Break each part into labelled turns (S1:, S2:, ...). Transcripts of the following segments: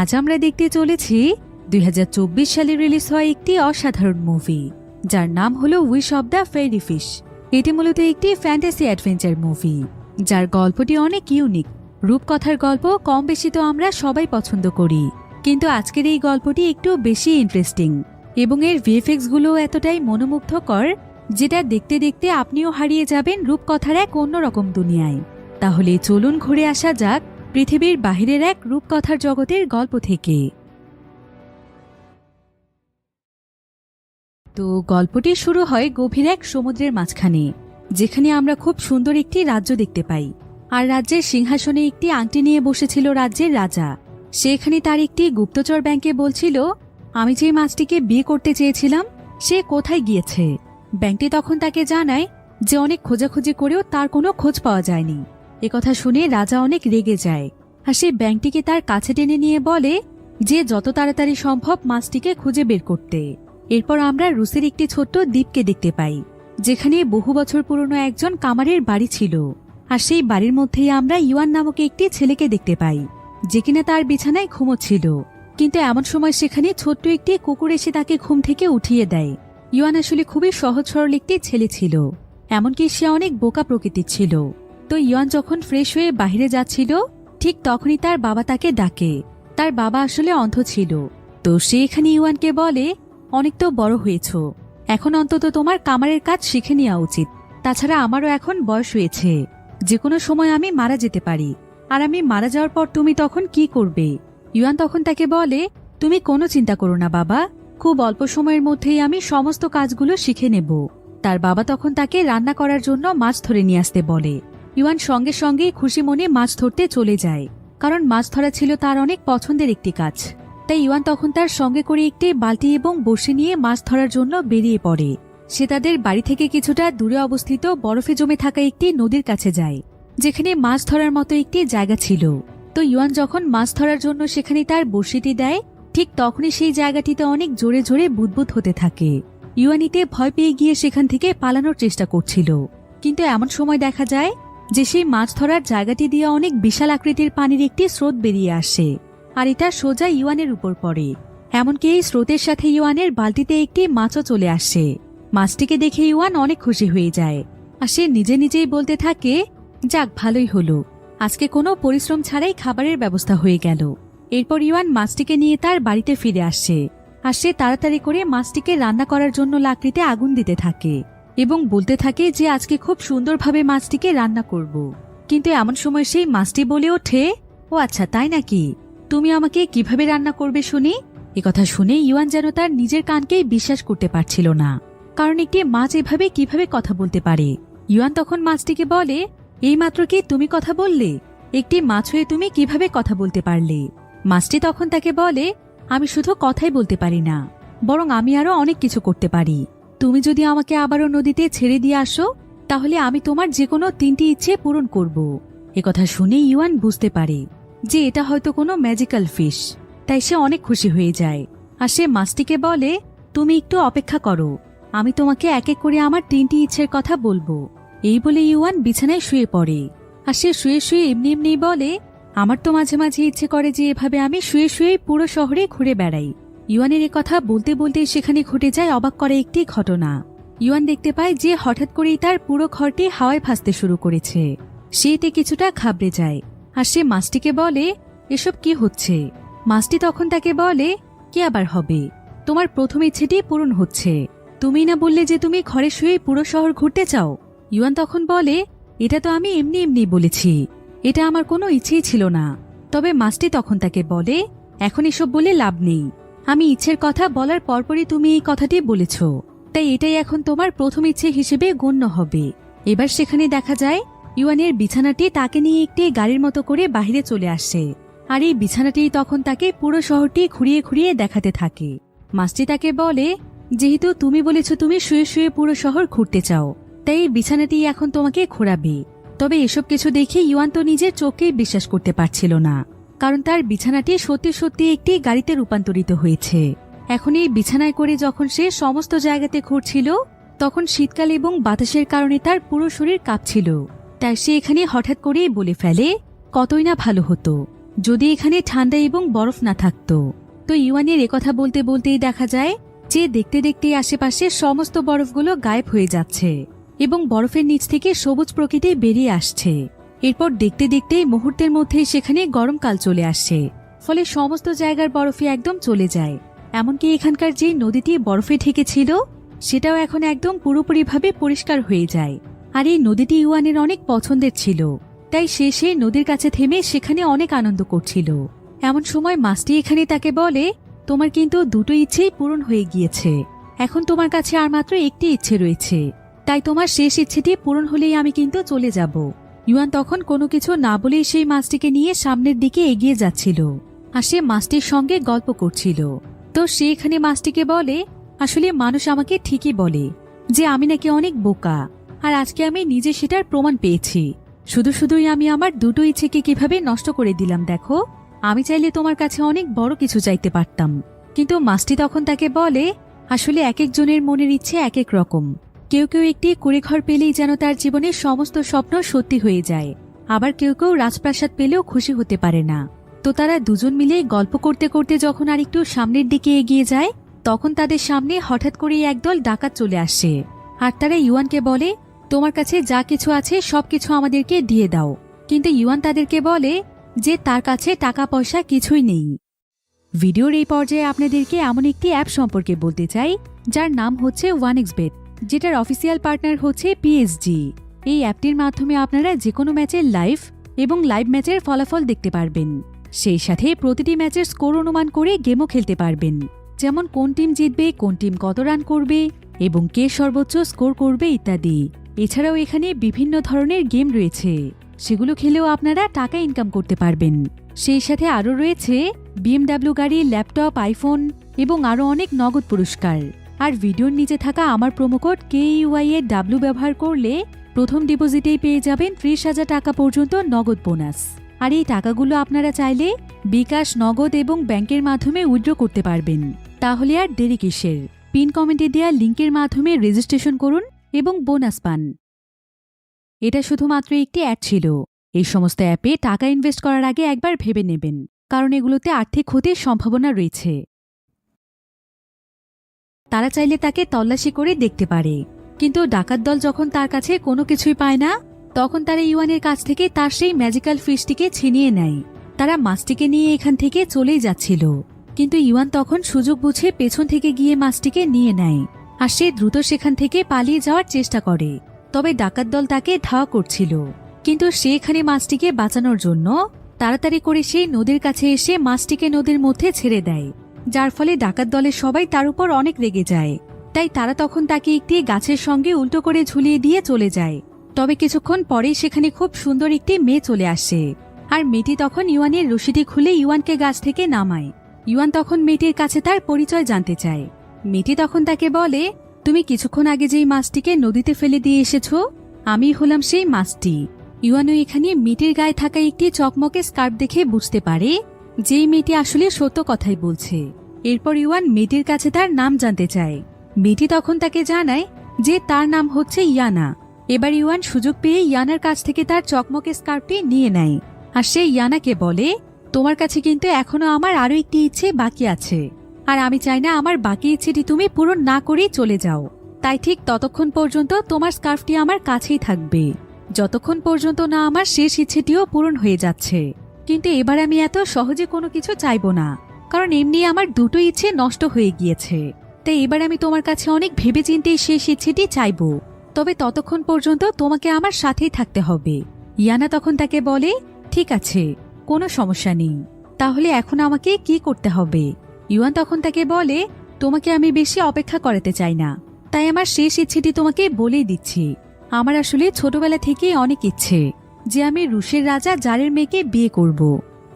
S1: আজ আমরা দেখতে চলেছি ২০২৪ সালে রিলিজ হওয়া একটি অসাধারণ মুভি, যার নাম হলো wish of the fairy fish. এটি মূলত একটি ফ্যান্টাসি অ্যাডভেঞ্চার মুভি, যার গল্পটি অনেক ইউনিক। রূপকথার গল্প কম বেশি তো আমরা সবাই পছন্দ করি, কিন্তু আজকের এই গল্পটি একটু বেশি ইন্টারেস্টিং এবং এর ভিএফএক্স গুলো এতটাই মনোমুগ্ধকর, যেটা দেখতে দেখতে আপনিও হারিয়ে যাবেন রূপকথার এক অন্যরকম দুনিয়ায়। তাহলে চলুন ঘুরে আসা যাক পৃথিবীর বাহিরের এক রূপকথার জগতের গল্প থেকে। তো গল্পটি শুরু হয় গভীর এক সমুদ্রের মাঝখানে, যেখানে আমরা খুব সুন্দর একটি রাজ্য দেখতে পাই। আর রাজ্যের সিংহাসনে একটি আংটি নিয়ে বসেছিল রাজ্যের রাজা। সেখানে তার একটি গুপ্তচর ব্যাংকে বলছিল, আমি যে মাছটিকে বিয়ে করতে চেয়েছিলাম সে কোথায় গিয়েছে। ব্যাংকটি তখন তাকে জানায় যে অনেক খোঁজাখুঁজি করেও তার কোনো খোঁজ পাওয়া যায়নি। একথা শুনে রাজা অনেক রেগে যায়, আর সে ব্যাংকটিকে তার কাছে টেনে নিয়ে বলে যে যত তাড়াতাড়ি সম্ভব মাছটিকে খুঁজে বের করতে। এরপর আমরা রুসের একটি ছোট্ট দ্বীপকে দেখতে পাই, যেখানে বহু বছর পুরনো একজন কামারের বাড়ি ছিল। আর সেই বাড়ির মধ্যেই আমরা ইওয়ান নামক একটি ছেলেকে দেখতে পাই, যে কিনা তার বিছানায় ঘুমোচ্ছিল। কিন্তু এমন সময় সেখানে ছোট্ট একটি কুকুর এসে তাকে ঘুম থেকে উঠিয়ে দেয়। ইওয়ান আসলে খুবই সহজ সরল একটি ছেলে ছিল, এমনকি সে অনেক বোকা প্রকৃতির ছিল। তো ইওয়ান যখন ফ্রেশ হয়ে বাইরে যাচ্ছিল, ঠিক তখনই তার বাবা তাকে ডাকে। তার বাবা আসলে অন্ধ ছিল। তো সে এখানে ইওয়ানকে বলে, অনেক তো বড় হয়েছ, এখন অন্তত তোমার কামারের কাজ শিখে নেওয়া উচিত। তাছাড়া আমারও এখন বয়স হয়েছে, যে কোনো সময় আমি মারা যেতে পারি। আর আমি মারা যাওয়ার পর তুমি তখন কি করবে? ইওয়ান তখন তাকে বলে, তুমি কোনো চিন্তা করো না বাবা, খুব অল্প সময়ের মধ্যেই আমি সমস্ত কাজগুলো শিখে নেব। তার বাবা তখন তাকে রান্না করার জন্য মাছ ধরে নিয়ে আসতে বলে। ইওয়ান সঙ্গে সঙ্গে খুশি মনে মাছ ধরতে চলে যায়, কারণ মাছ ধরা ছিল তার অনেক পছন্দের একটি কাজ। তাই ইওয়ান তখন তার সঙ্গে করে একটি বালতি এবং বড়শি নিয়ে মাছ ধরার জন্য বেরিয়ে পড়ে। সে তাদের বাড়ি থেকে কিছুটা দূরে অবস্থিত বরফে জমে থাকা একটি নদীর কাছে যায়, যেখানে মাছ ধরার মতো একটি জায়গা ছিল। তো ইওয়ান যখন মাছ ধরার জন্য সেখানে তার বড়শিটি দেয়, ঠিক তখনই সেই জায়গাটিতে অনেক জোরে জোরে বুদবুদ হতে থাকে। ইওয়ানিতে ভয় পেয়ে গিয়ে সেখান থেকে পালানোর চেষ্টা করছিল, কিন্তু এমন সময় দেখা যায় যে সেই মাছ ধরার জায়গাটি দিয়ে অনেক বিশাল আকৃতির পানির একটি স্রোত বেরিয়ে আসে, আর এটা সোজা ইওয়ানের উপর পড়ে। এমনকি এই স্রোতের সাথে ইওয়ানের বালতিতে একটি মাছও চলে আসে। মাছটিকে দেখে ইওয়ান অনেক খুশি হয়ে যায়, আর সে নিজে নিজেই বলতে থাকে, যাক ভালোই হলো, আজকে কোনো পরিশ্রম ছাড়াই খাবারের ব্যবস্থা হয়ে গেল। এরপর ইওয়ান মাছটিকে নিয়ে তার বাড়িতে ফিরে আসে, আর সে তাড়াতাড়ি করে মাছটিকে রান্না করার জন্য লাকড়িতে আগুন দিতে থাকে এবং বলতে থাকে যে আজকে খুব সুন্দরভাবে মাছটিকে রান্না করব। কিন্তু এমন সময় সেই মাছটি বলে ওঠে, ও আচ্ছা তাই নাকি, তুমি আমাকে কিভাবে রান্না করবে শুনি? একথা শুনে ইওয়ান যেন তার নিজের কানকেই বিশ্বাস করতে পারছিল না, কারণ একটি মাছ এভাবে কিভাবে কথা বলতে পারে। ইওয়ান তখন মাছটিকে বলে, এইমাত্র কি তুমি কথা বললে? একটি মাছ হয়ে তুমি কিভাবে কথা বলতে পারলে? মাছটি তখন তাকে বলে, আমি শুধু কথাই বলতে পারি না, বরং আমি আরো অনেক কিছু করতে পারি। তুমি যদি আমাকে আবারও নদীতে ছেড়ে দিয়ে আসো, তাহলে আমি তোমার যে কোনো 3টি ইচ্ছে পূরণ করব। একথা শুনে ইওয়ান বুঝতে পারে যে এটা হয়তো কোনো ম্যাজিক্যাল ফিশ, তাই সে অনেক খুশি হয়ে যায়। আর সে মাছটিকে বলে, তুমি একটু অপেক্ষা করো, আমি তোমাকে এক এক করে আমার 3টি ইচ্ছের কথা বলবো। এই বলে ইওয়ান বিছানায় শুয়ে পড়ে। আর সে শুয়ে শুয়ে এমনি এমনি বলে, আমার তো মাঝে মাঝে ইচ্ছে করে যে এভাবে আমি শুয়ে শুয়ে পুরো শহরে ঘুরে বেড়াই। ইওয়ানের কথা বলতে বলতে সেখানে ঘটে যায় অবাক করা একটি ঘটনা। ইওয়ান দেখতে পায় যে হঠাৎ করেই তার পুরো ঘরটি হাওয়ায় ভাসতে শুরু করেছে। সে এতে কিছুটা ঘাবড়ে যায়, আর সে মাছটিকে বলে, এসব কি হচ্ছে? মাছটি তখন তাকে বলে, কি আবার হবে, তোমার প্রথম ইচ্ছেটি পূরণ হচ্ছে। তুমি না বললে যে তুমি ঘরে শুয়ে পুরো শহর ঘুরতে চাও? ইওয়ান তখন বলে, এটা তো আমি এমনি এমনি বলেছি, এটা আমার কোনো ইচ্ছেই ছিল না। তবে মাছটি তখন তাকে বলে, এখন এসব বলে লাভ নেই, আমি ইচ্ছের কথা বলার পরপরই তুমি এই কথাটি বলেছ, তাই এটাই এখন তোমার প্রথম ইচ্ছে হিসেবে গণ্য হবে। এবার সেখানে দেখা যায় ইওয়ানের বিছানাটি তাকে নিয়ে একটি গাড়ির মতো করে বাহিরে চলে আসে, আর এই বিছানাটি তখন তাকে পুরো শহরটি ঘুরিয়ে ঘুরিয়ে দেখাতে থাকে। মাছটি তাকে বলে, যেহেতু তুমি বলেছ তুমি শুয়ে শুয়ে পুরো শহর ঘুরতে চাও, তাই এই বিছানাটি এখন তোমাকে ঘোরাবে। তবে এসব কিছু দেখে ইওয়ান তো নিজের চোখেই বিশ্বাস করতে পারছিল না, কারণ তার বিছানাটি সত্যি সত্যি একটি গাড়িতে রূপান্তরিত হয়েছে। এখন এই বিছানায় করে যখন সে সমস্ত জায়গাতে ঘুরছিল, তখন শীতকাল এবং বাতাসের কারণে তার পুরো শরীর কাঁপছিল। তাই সে এখানে হঠাৎ করেই বলে ফেলে, কতই না ভালো হতো যদি এখানে ঠান্ডা এবং বরফ না থাকতো। তো ইউয়ানের একথা বলতে বলতেই দেখা যায় যে দেখতে দেখতে আশেপাশে সমস্ত বরফগুলো গায়েব হয়ে যাচ্ছে এবং বরফের নিচ থেকে সবুজ প্রকৃতি বেরিয়ে আসছে। এরপর দেখতে দেখতেই মুহূর্তের মধ্যেই সেখানে গরমকাল চলে আসছে, ফলে সমস্ত জায়গার বরফে একদম চলে যায়। এমনকি এখানকার যে নদীটি বরফে ঢেকেছিল সেটাও এখন একদম পুরোপুরিভাবে পরিষ্কার হয়ে যায়। আর এই নদীটি ইউয়ানের অনেক পছন্দের ছিল, তাই সে সেই নদীর কাছে থেমে সেখানে অনেক আনন্দ করছিল। এমন সময় মাছটি এখানে তাকে বলে, তোমার কিন্তু দুটো ইচ্ছেই পূরণ হয়ে গিয়েছে, এখন তোমার কাছে আর মাত্র একটি ইচ্ছে রয়েছে, তাই তোমার শেষ ইচ্ছেটি পূরণ হলেই আমি কিন্তু চলে যাব। ইউয়ান তখন কোনো কিছু না বলেই সেই মাছটিকে নিয়ে সামনের দিকে এগিয়ে যাচ্ছিল আর সে মাছটির সঙ্গে গল্প করছিল। তো সে এখানে মাছটিকে বলে, আসলে মানুষ আমাকে ঠিকই বলে যে আমি নাকি অনেক বোকা, আর আজকে আমি নিজে সেটার প্রমাণ পেয়েছি। শুধু শুধুই আমি আমার দুটো ইচ্ছেকে কিভাবে নষ্ট করে দিলাম দেখো। আমি চাইলে তোমার কাছে অনেক বড় কিছু চাইতে পারতাম। কিন্তু মাছটি তখন তাকে বলে, আসলে এক একজনের মনের ইচ্ছে এক এক রকম। কেউ কেউ একটি কুঁড়েঘর পেলেই যেন তার জীবনের সমস্ত স্বপ্ন সত্যি হয়ে যায়, আবার কেউ কেউ রাজপ্রাসাদ পেলেও খুশি হতে পারে না। তো তারা দুজন মিলে গল্প করতে করতে যখন আর একটু সামনের দিকে এগিয়ে যায় তখন তাদের সামনে হঠাৎ করে একদল ডাকাত চলে আসে আর তারা ইউয়ানকে বলে, তোমার কাছে যা কিছু আছে সবকিছু আমাদেরকে দিয়ে দাও। কিন্তু ইউয়ান তাদেরকে বলে যে তার কাছে টাকা পয়সা কিছুই নেই। ভিডিওর এই পর্যায়ে আপনাদেরকে এমন একটি অ্যাপ সম্পর্কে বলতে চাই যার নাম হচ্ছে 1xBet, যেটার অফিসিয়াল পার্টনার হচ্ছে পিএসজি। এই অ্যাপটির মাধ্যমে আপনারা যে কোনো ম্যাচের লাইভ এবং লাইভ ম্যাচের ফলাফল দেখতে পারবেন, সেই সাথে প্রতিটি ম্যাচের স্কোর অনুমান করে গেমও খেলতে পারবেন, যেমন কোন টিম জিতবে, কোন টিম কত রান করবে এবং কে সর্বোচ্চ স্কোর করবে ইত্যাদি। এছাড়াও এখানে বিভিন্ন ধরনের গেম রয়েছে, সেগুলো খেলেও আপনারা টাকা ইনকাম করতে পারবেন। সেই সাথে আরও রয়েছে বিএমডাব্লিউ গাড়ি, ল্যাপটপ, আইফোন এবং আরও অনেক নগদ পুরস্কার। আর ভিডিওর নিচে থাকা আমার প্রোমোকোড KEYAW ব্যবহার করলে প্রথম ডিপোজিটেই পেয়ে যাবেন 30,000 টাকা পর্যন্ত নগদ বোনাস। আর এই টাকাগুলো আপনারা চাইলে বিকাশ, নগদ এবং ব্যাংকের মাধ্যমে উইথড্র করতে পারবেন। তাহলে আর দেরি কিসের? পিন কমেন্টে দেওয়া লিঙ্কের মাধ্যমে রেজিস্ট্রেশন করুন এবং বোনাস পান। এটা শুধুমাত্র একটি অ্যাড ছিল। এই সমস্ত অ্যাপে টাকা ইনভেস্ট করার আগে একবার ভেবে নেবেন, কারণ এগুলোতে আর্থিক ক্ষতির সম্ভাবনা রয়েছে। তারা চাইলে তাকে তল্লাশি করে দেখতে পারে, কিন্তু ডাকাত দল যখন তার কাছে কোনো কিছুই পায় না তখন তারা ইউয়ানের কাছ থেকে তার সেই ম্যাজিক্যাল ফিশটিকে ছিনিয়ে নেয়। তারা মাছটিকে নিয়ে এখান থেকে চলেই যাচ্ছিল, কিন্তু ইউয়ান তখন সুযোগ বুঝে পেছন থেকে গিয়ে মাছটিকে নিয়ে নেয় আর সে দ্রুত সেখান থেকে পালিয়ে যাওয়ার চেষ্টা করে। তবে ডাকাত দল তাকে ধাওয়া করছিল, কিন্তু সে এখানে মাছটিকে বাঁচানোর জন্য তাড়াতাড়ি করে সেই নদীর কাছে এসে মাছটিকে নদীর মধ্যে ছেড়ে দেয়, যার ফলে ডাকাত দলের সবাই তার উপর অনেক রেগে যায়। তাই তারা তখন তাকে একটি গাছের সঙ্গে উল্টো করে ঝুলিয়ে দিয়ে চলে যায়। তবে কিছুক্ষণ পরেই সেখানে খুব সুন্দর একটি মেয়ে চলে আসে আর মেয়েটি তখন ইউয়ানের রশিটি খুলে ইউয়ানকে গাছ থেকে নামায়। ইউয়ান তখন মেয়েটির কাছে তার পরিচয় জানতে চায়। মেয়েটি তখন তাকে বলে, তুমি কিছুক্ষণ আগে যেই মাছটিকে নদীতে ফেলে দিয়ে এসেছো, আমি হলাম সেই মাছটি। ইউয়ানও এখানে মেয়েটির গায়ে থাকা একটি চকমকে স্কার্ফ দেখে বুঝতে পারে যেই মেয়েটি আসলে সত্য কথাই বলছে। এরপর ইউয়ান মেয়েটির কাছে তার নাম জানতে চায়। মেয়েটি তখন তাকে জানায় যে তার নাম হচ্ছে ইয়ানা। এবার ইউয়ান সুযোগ পেয়ে ইয়ানার কাছ থেকে তার চকমকে স্কার্ফটি নিয়ে নেয় আর সে ইয়ানাকে বলে, তোমার কাছে কিন্তু এখনো আমার আরো একটি ইচ্ছে বাকি আছে, আর আমি চাই না আমার বাকি ইচ্ছেটি তুমি পূরণ না করেই চলে যাও। তাই ঠিক ততক্ষণ পর্যন্ত তোমার স্কার্ফটি আমার কাছেই থাকবে, যতক্ষণ পর্যন্ত না আমার শেষ ইচ্ছেটিও পূরণ হয়ে যাচ্ছে। কিন্তু এবার আমি এত সহজে কোনো কিছু চাইবো না, কারণ এমনি আমার দুটো ইচ্ছে নষ্ট হয়ে গিয়েছে। তাই এবার আমি তোমার কাছে অনেক ভেবেচিন্তে শেষ ইচ্ছেটি চাইবো, তবে ততক্ষণ পর্যন্ত তোমাকে আমার সাথেই থাকতে হবে। ইয়ানা তখন তাকে বলে, ঠিক আছে, কোনো সমস্যা নেই, তাহলে এখন আমাকে কি করতে হবে? ইউয়ান তখন তাকে বলে, তোমাকে আমি বেশি অপেক্ষা করাতে চাই না, তাই আমার শেষ ইচ্ছেটি তোমাকে বলেই দিচ্ছি। আমার আসলে ছোটবেলা থেকেই অনেক ইচ্ছে যে আমি রুশের রাজা জারের মেয়েকে বিয়ে করব,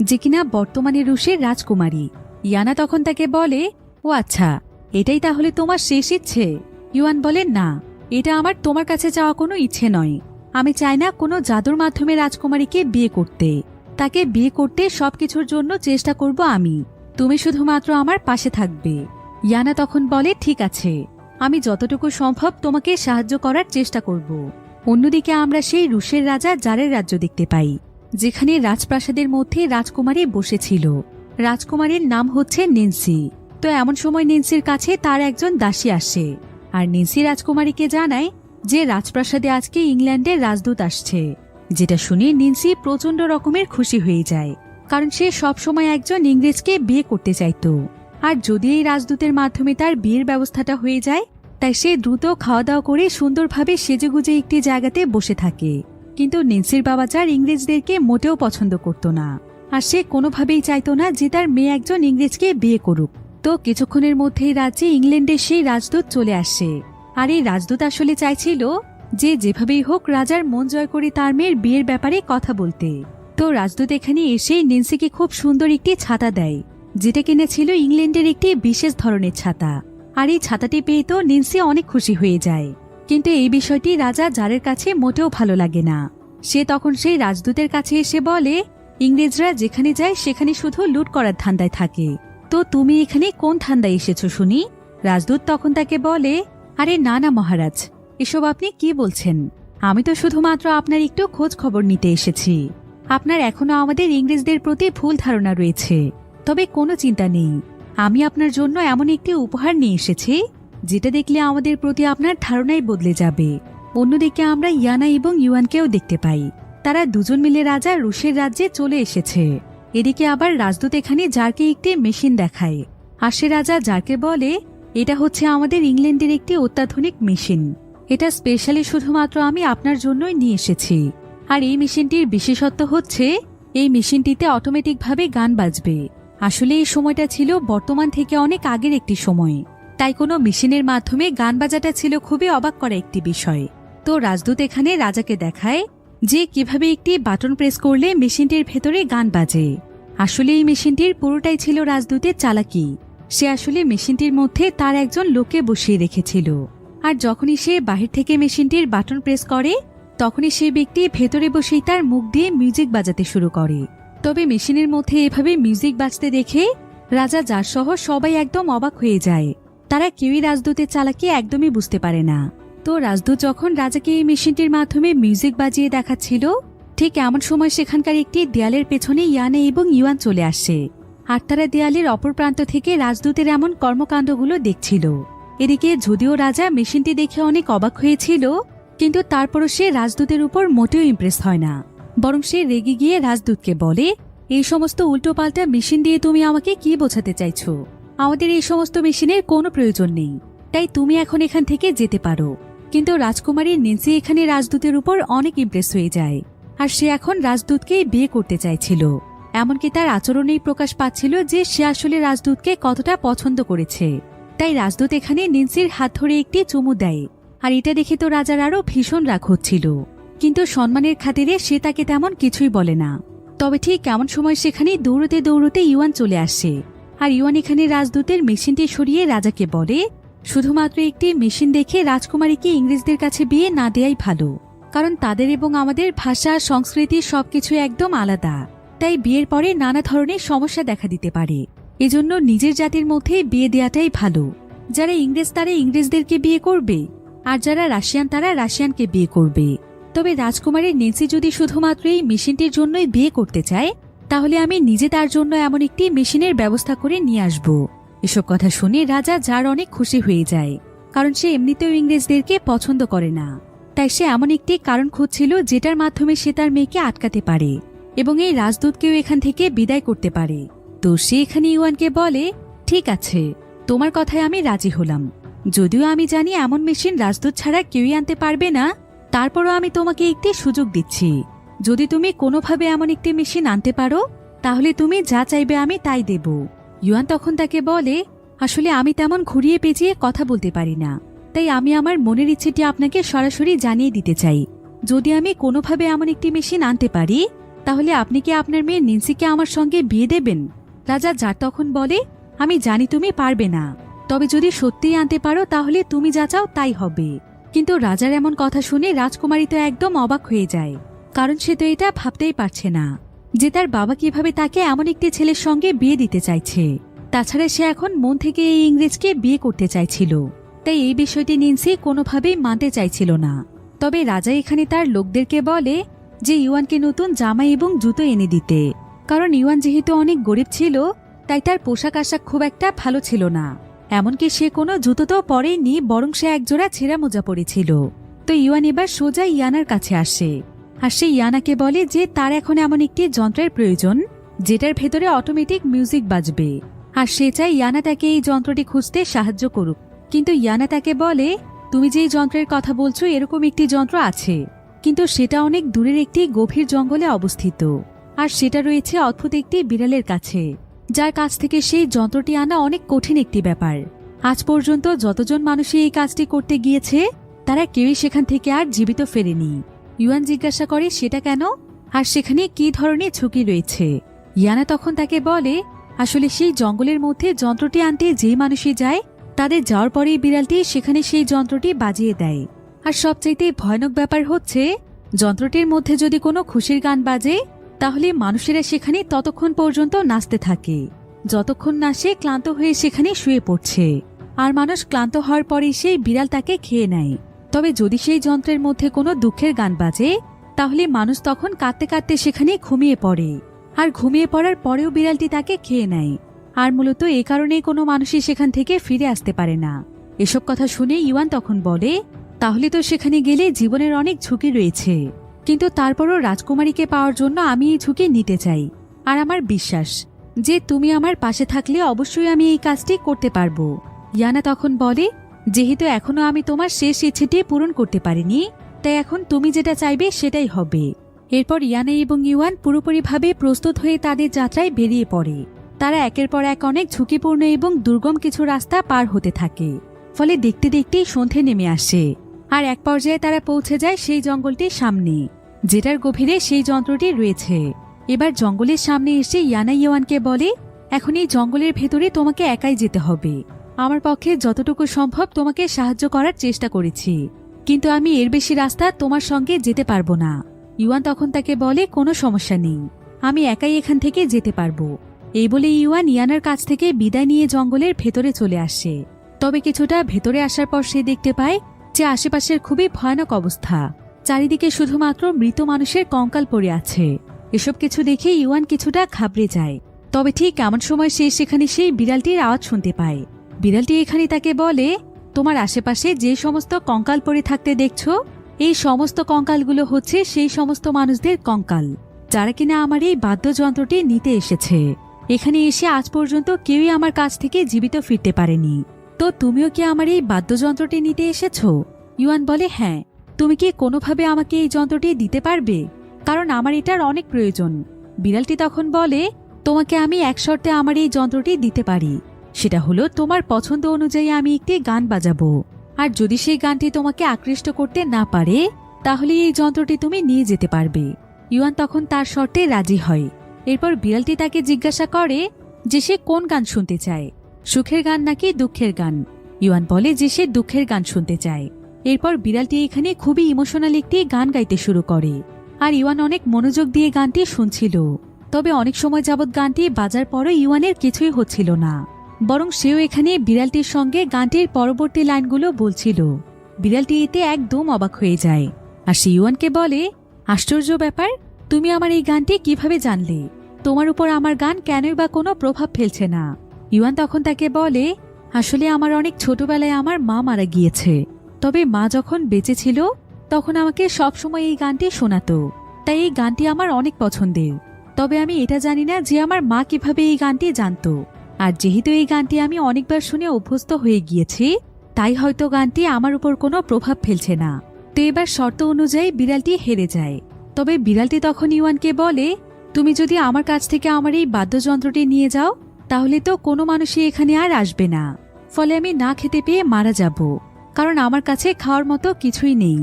S1: যে কিনা বর্তমানে রুশের রাজকুমারী। ইয়ানা তখন তাকে বলে, ও আচ্ছা, এটাই তাহলে তোমার শেষ ইচ্ছে? ইউয়ান বলে, না, এটা আমার তোমার কাছে চাওয়া কোনো ইচ্ছে নয়। আমি চাই না কোনো জাদুর মাধ্যমে রাজকুমারীকে বিয়ে করতে। তাকে বিয়ে করতে সবকিছুর জন্য চেষ্টা করব আমি, তুমি শুধুমাত্র আমার পাশে থাকবে। ইয়ানা তখন বলে, ঠিক আছে, আমি যতটুকু সম্ভব তোমাকে সাহায্য করার চেষ্টা করব। অন্যদিকে আমরা সেই রুশের রাজা জারের রাজ্য দেখতে পাই, যেখানে রাজপ্রাসাদের মধ্যে রাজকুমারী বসেছিল। রাজকুমারীর নাম হচ্ছে নেন্সি। তো এমন সময় নেন্সির কাছে তার একজন দাসী আসে, আর নেন্সি রাজকুমারীকে জানায় যে রাজপ্রাসাদে আজকে ইংল্যান্ডের রাজদূত আসছে। যেটা শুনে নেন্সি প্রচন্ড রকমের খুশি হয়ে যায়, কারণ সে সবসময় একজন ইংরেজকে বিয়ে করতে চাইতো। আর যদি এই রাজদূতের মাধ্যমে তার বিয়ের ব্যবস্থাটা হয়ে যায়, তাই সে দ্রুত খাওয়া দাওয়া করে সুন্দরভাবে সেজেগুজে একটি জায়গাতে বসে থাকে। কিন্তু নেন্সির বাবা যার ইংরেজদেরকে মোটেও পছন্দ করত না, আর সে কোনোভাবেই চাইতো না যে তার মেয়ে একজন ইংরেজকে বিয়ে করুক। তো কিছুক্ষণের মধ্যেই রাজ্যে ইংল্যান্ডের সেই রাজদূত চলে আসে। আর এই রাজদূত আসলে চাইছিল যে যেভাবেই হোক রাজার মন জয় করে তার মেয়ের বিয়ের ব্যাপারে কথা বলতে। তো রাজদূত এখানে এসেই নেন্সিকে খুব সুন্দর একটি ছাতা দেয়, যেটা কিনা ছিল ইংল্যান্ডের একটি বিশেষ ধরনের ছাতা। আর এই ছাতাটি পেয়ে তো নেন্সি অনেক খুশি হয়ে যায়। কিন্তু এই বিষয়টি রাজা জারের কাছে মোটেও ভালো লাগে না। সে তখন সেই রাজদূতের কাছে এসে বলে, ইংরেজরা যেখানে যায় সেখানে শুধু লুট করার ধান্দায় থাকে, তো তুমি এখানে কোন ধান্দায় এসেছো শুনি? রাজদূত তখন তাকে বলে, আরে না না মহারাজ, এসব আপনি কি বলছেন? আমি তো শুধুমাত্র আপনার একটু খোঁজ খবর নিতে এসেছি। আপনার এখনো আমাদের ইংরেজদের প্রতি ভুল ধারণা রয়েছে। তবে কোনো চিন্তা নেই, আমি আপনার জন্য এমন একটি উপহার নিয়ে এসেছি যেটা দেখলে আমাদের প্রতি আপনার ধারণাই বদলে যাবে। অন্যদিকে আমরা ইয়ানা এবং ইউয়ানকেও দেখতে পাই, তারা দুজন মিলে রাজা রুশের রাজ্যে চলে এসেছে। এদিকে আবার রাজদূত এখানে জারকে একটি মেশিন দেখায়, আর সে রাজা জারকে বলে, এটা হচ্ছে আমাদের ইংল্যান্ডের একটি অত্যাধুনিক মেশিন। এটা স্পেশালি শুধুমাত্র আমি আপনার জন্যই নিয়ে এসেছি। আর এই মেশিনটির বিশেষত্ব হচ্ছে এই মেশিনটিতে অটোমেটিকভাবে গান বাজবে। আসলে এই সময়টা ছিল বর্তমান থেকে অনেক আগের একটি সময়, তাই কোনো মেশিনের মাধ্যমে গান বাজাটা ছিল খুবই অবাক করা একটি বিষয়। তো রাজদূত এখানে রাজাকে দেখায় যে কিভাবে একটি বাটন প্রেস করলে মেশিনটির ভেতরে গান বাজে। আসলে এই মেশিনটির পুরোটাই ছিল রাজদূতের চালাকি। সে আসলে মেশিনটির মধ্যে তার একজন লোককে বসিয়ে রেখেছিল, আর যখনই সে বাহির থেকে মেশিনটির বাটন প্রেস করে, তখনই সে ব্যক্তি ভেতরে বসেই তার মুখ দিয়ে মিউজিক বাজাতে শুরু করে। তবে মেশিনের মধ্যে এভাবে মিউজিক বাজতে দেখে রাজা জার সহ সবাই একদম অবাক হয়ে যায়। তারা কেউই রাজদূতের চালাকি একদমই বুঝতে পারে না। তো রাজদূত যখন রাজাকে এই মেশিনটির মাধ্যমে মিউজিক বাজিয়ে দেখাচ্ছিল, ঠিক এমন সময় সেখানকার একটি দেয়ালের পেছনে ইয়ানা এবং ইউয়ান চলে আসে, আর তারা দেয়ালের অপর প্রান্ত থেকে রাজদূতের এমন কর্মকাণ্ডগুলো দেখছিল। এদিকে যদিও রাজা মেশিনটি দেখে অনেক অবাক হয়েছিল, কিন্তু তারপরও সে রাজদূতের উপর মোটেও ইমপ্রেস হয় না। বরং সে রেগে গিয়ে রাজদূতকে বলে, এই সমস্ত উল্টোপাল্টা মেশিন দিয়ে তুমি আমাকে কি বোঝাতে চাইছো? আমাদের এই সমস্ত মেশিনের কোনো প্রয়োজন নেই, তাই তুমি এখন এখান থেকে যেতে পারো। কিন্তু রাজকুমারী নেন্সি এখানে রাজদূতের উপর অনেক ইমপ্রেস হয়ে যায়, আর সে এখন রাজদূতকেই বিয়ে করতে চাইছিল। এমনকি তার আচরণেই প্রকাশ পাচ্ছিল যে সে আসলে রাজদূতকে কতটা পছন্দ করেছে। তাই রাজদূত এখানে নেন্সির হাত ধরে একটি চুমু দেয়, আর এটা দেখে তো রাজার আরও ভীষণ রাগ হচ্ছিল। কিন্তু সম্মানের খাতিরে সে তাকে তেমন কিছুই বলে না। তবে ঠিক এমন সময় সেখানে দৌড়তে দৌড়তে ইউয়ান চলে আসে, আর ইউয়ান এখানে রাজদূতের মেশিনটি সরিয়ে রাজাকে বলে, শুধুমাত্র একটি মেশিন দেখে রাজকুমারীকে ইংরেজদের কাছে বিয়ে না দেয়াই ভালো, কারণ তাদের এবং আমাদের ভাষা সংস্কৃতি সবকিছু একদম আলাদা। তাই বিয়ের পরে নানা ধরনের সমস্যা দেখা দিতে পারে। এজন্য নিজের জাতির মধ্যে বিয়ে দেওয়াটাই ভালো। যারা ইংরেজ তারা ইংরেজদেরকে বিয়ে করবে, আর যারা রাশিয়ান তারা রাশিয়ানকে বিয়ে করবে। তবে রাজকুমারী নেন্সি যদি শুধুমাত্র এই মেশিনটির জন্যই বিয়ে করতে চায়, তাহলে আমি নিজে তার জন্য এমন একটি মেশিনের ব্যবস্থা করে নিয়ে আসব। এসব কথা শুনে রাজা জার অনেক খুশি হয়ে যায়, কারণ সে এমনিতেও ইংরেজদেরকে পছন্দ করে না। তাই সে এমন একটি কারণ খুঁজছিল যেটার মাধ্যমে সে তার মেয়েকে আটকাতে পারে এবং এই রাজদূতকেও এখান থেকে বিদায় করতে পারে। তো সে এখানে ইউয়ানকে বলে, ঠিক আছে, তোমার কথায় আমি রাজি হলাম। যদিও আমি জানি এমন মেশিন রাজদূত ছাড়া কেউই আনতে পারবে না, তারপরও আমি তোমাকে একটি সুযোগ দিচ্ছি। যদি তুমি কোনোভাবে এমন একটি মেশিন আনতে পারো, তাহলে তুমি যা চাইবে আমি তাই দেব। ইউয়ান তখন তাকে বলে, আসলে আমি তেমন ঘুরিয়ে পেঁচিয়ে কথা বলতে পারি না, তাই আমি আমার মনের ইচ্ছেটি আপনাকে সরাসরি জানিয়ে দিতে চাই। যদি আমি কোনোভাবে এমন একটি মেশিন আনতে পারি, তাহলে আপনি কি আপনার মেয়ে নেন্সিকে আমার সঙ্গে বিয়ে দেবেন? রাজা জার তখন বলে, আমি জানি তুমি পারবে না, তবে যদি সত্যিই আনতে পারো তাহলে তুমি যা চাও তাই হবে। কিন্তু রাজার এমন কথা শুনে রাজকুমারী তো একদম অবাক হয়ে যায়, কারণ সে তো এটা ভাবতেই পারছে না যে তার বাবা কিভাবে তাকে এমন একটি ছেলের সঙ্গে বিয়ে দিতে চাইছে। তাছাড়া সে এখন মন থেকে এই ইংরেজকে বিয়ে করতে চাইছিল, তাই এই বিষয়টি নেন্সি কোনোভাবেই মানতে চাইছিল না। তবে রাজা এখানে তার লোকদেরকে বলে, যে ইউয়ানকে নতুন জামা এবং জুতো এনে দিতে, কারণ ইউয়ান যেহেতু অনেক গরিব ছিল তাই তার পোশাক আশাক খুব একটা ভালো ছিল না। এমনকি সে কোনো জুতো তো পরেনি, বরং সে একজোড়া ছেঁড়া মোজা পরেছিল। তো ইউয়ান এবার সোজা ইয়ানার কাছে আসে, আর সে ইয়ানাকে বলে যে তার এখন এমন একটি যন্ত্রের প্রয়োজন যেটার ভেতরে অটোমেটিক মিউজিক বাজবে, আর সে চায় ইয়ানা তাকে এই যন্ত্রটি খুঁজতে সাহায্য করুক। কিন্তু ইয়ানা তাকে বলে, তুমি যে যন্ত্রের কথা বলছো এরকম একটি যন্ত্র আছে, কিন্তু সেটা অনেক দূরের একটি গভীর জঙ্গলে অবস্থিত, আর সেটা রয়েছে অদ্ভুত একটি বিড়ালের কাছে, যার কাছ থেকে সেই যন্ত্রটি আনা অনেক কঠিন একটি ব্যাপার। আজ পর্যন্ত যতজন মানুষই এই কাজটি করতে গিয়েছে তারা কেউই সেখান থেকে আর জীবিত ফেরেনি। ইউয়ান জিজ্ঞাসা করে সেটা কেন, আর সেখানে কি ধরনের ঝুঁকি রয়েছে। ইয়ানা তখন তাকে বলে, আসলে সেই জঙ্গলের মধ্যে যন্ত্রটি আনতে যেই মানুষই যায় তাদের যাওয়ার পরেই বিড়ালটি সেখানে সেই যন্ত্রটি বাজিয়ে দেয়। আর সবচাইতে ভয়ানক ব্যাপার হচ্ছে, যন্ত্রটির মধ্যে যদি কোনো খুশির গান বাজে তাহলে মানুষেরা সেখানে ততক্ষণ পর্যন্ত নাচতে থাকে যতক্ষণ না সে ক্লান্ত হয়ে সেখানে শুয়ে পড়ছে, আর মানুষ ক্লান্ত হওয়ার পরে সেই বিড়াল তাকে খেয়ে নেয়। তবে যদি সেই যন্ত্রের মধ্যে কোনো দুঃখের গান বাজে তাহলে মানুষ তখন কাঁদতে কাঁদতে সেখানে ঘুমিয়ে পড়ে, আর ঘুমিয়ে পড়ার পরেও বিড়ালটি তাকে খেয়ে নেয়। আর মূলত এ কারণেই কোনো মানুষই সেখান থেকে ফিরে আসতে পারে না। এসব কথা শুনে ইউয়ান তখন বলে, তাহলে তো সেখানে গেলে জীবনের অনেক ঝুঁকি রয়েছে, কিন্তু তারপরও রাজকুমারীকে পাওয়ার জন্য আমি এই ঝুঁকি নিতে চাই। আর আমার বিশ্বাস যে তুমি আমার পাশে থাকলে অবশ্যই আমি এই কাজটি করতে পারবো। ইয়ানা তখন বলে, যেহেতু এখনো আমি তোমার শেষ ইচ্ছেটি পূরণ করতে পারিনি, তাই এখন তুমি যেটা চাইবে সেটাই হবে। এরপর ইয়ানা এবং ইউয়ান পুরোপুরিভাবে প্রস্তুত হয়ে তাদের যাত্রায় বেরিয়ে পড়ে। তারা একের পর এক অনেক ঝুঁকিপূর্ণ এবং দুর্গম কিছু রাস্তা পার হতে থাকে, ফলে দেখতে দেখতেই সন্ধে নেমে আসে। আর এক পর্যায়ে তারা পৌঁছে যায় সেই জঙ্গলটির সামনে, যেটার গভীরে সেই যন্ত্রটি রয়েছে। এবার জঙ্গলের সামনে এসে ইয়ানা ইউয়ানকে বলে, এখন এই জঙ্গলের ভেতরে তোমাকে একাই যেতে হবে। আমার পক্ষে যতটুকু সম্ভব তোমাকে সাহায্য করার চেষ্টা করেছি, কিন্তু আমি এর বেশি রাস্তা তোমার সঙ্গে যেতে পারবো না। ইউয়ান তখন তাকে বলে, কোনো সমস্যা নেই, আমি একাই এখান থেকে যেতে পারবো। এই বলে ইউয়ান ইয়ানার কাছ থেকে বিদায় নিয়ে জঙ্গলের ভেতরে চলে আসে। তবে কিছুটা ভেতরে আসার পর সে দেখতে পায় যে আশেপাশের খুবই ভয়ানক অবস্থা, চারিদিকে শুধুমাত্র মৃত মানুষের কঙ্কাল পড়ে আছে। এসব কিছু দেখে ইউয়ান কিছুটা ঘাবড়ে যায়। তবে ঠিক এমন সময় সে সেখানে সেই বিড়ালটির আওয়াজ শুনতে পায়। বিড়ালটি এখানে তাকে বলে, তোমার আশেপাশে যে সমস্ত কঙ্কাল পড়ে থাকতে দেখছো, এই সমস্ত কঙ্কালগুলো হচ্ছে সেই সমস্ত মানুষদের কঙ্কাল যারা কিনা আমার এই বাদ্যযন্ত্রটি নিতে এসেছে। এখানে এসে আজ পর্যন্ত কেউই আমার কাছ থেকে জীবিত ফিরতে পারেনি। তো তুমিও কি আমার এই বাদ্যযন্ত্রটি নিতে এসেছো? ইউয়ান বলে, হ্যাঁ। তুমি কি কোনোভাবে আমাকে এই যন্ত্রটি দিতে পারবে, কারণ আমার এটার অনেক প্রয়োজন। বিড়ালটি তখন বলে, তোমাকে আমি এক শর্তে আমার এই যন্ত্রটি দিতে পারি, সেটা হলো তোমার পছন্দ অনুযায়ী আমি একটি গান বাজাবো, আর যদি সেই গানটি তোমাকে আকৃষ্ট করতে না পারে তাহলে এই যন্ত্রটি তুমি নিয়ে যেতে পারবে। ইউয়ান তখন তার শর্তে রাজি হয়। এরপর বিড়ালটি তাকে জিজ্ঞাসা করে যে সে কোন গান শুনতে চায়, সুখের গান নাকি দুঃখের গান। ইউয়ান বলে যে সে দুঃখের গান শুনতে চায়। এরপর বিড়ালটি এখানে খুবই ইমোশনাল একটি গান গাইতে শুরু করে, আর ইউয়ান অনেক মনোযোগ দিয়ে গানটি শুনছিল। তবে অনেক সময় যাবৎ গানটি বাজার পরও ইউয়ানের কিছুই হচ্ছিল না, বরং সেও এখানে বিড়ালটির সঙ্গে গানটির পরবর্তী লাইনগুলো বলছিল। বিড়ালটি এতে একদম অবাক হয়ে যায়, আর সে ইউয়ানকে বলে, আশ্চর্য ব্যাপার, তুমি আমার এই গানটি কিভাবে জানলে? তোমার উপর আমার গান কেনই বা কোনো প্রভাব ফেলছে না? ইউয়ান তখন তাকে বলে, আসলে আমার অনেক ছোটবেলায় আমার মা মারা গিয়েছে, তবে মা যখন বেঁচে ছিল তখন আমাকে সবসময় এই গানটি শোনাতো, তাই এই গানটি আমার অনেক পছন্দের। তবে আমি এটা জানি না যে আমার মা কিভাবে এই গানটি জানতো, আর যেহেতু এই গানটি আমি অনেকবার শুনে অভ্যস্ত হয়ে গিয়েছি তাই হয়তো গানটি আমার উপর কোনো প্রভাব ফেলছে না। তো এবার শর্ত অনুযায়ী বিড়ালটি হেরে যায়। তবে বিড়ালটি তখন ইউয়ানকে বলে, তুমি যদি আমার কাছ থেকে আমার এই বাদ্যযন্ত্রটি নিয়ে যাও তাহলে তো কোনো মানুষই এখানে আর আসবে না, ফলে আমি না খেতে পেয়ে মারা যাব, কারণ আমার কাছে খাওয়ার মতো কিছুই নেই।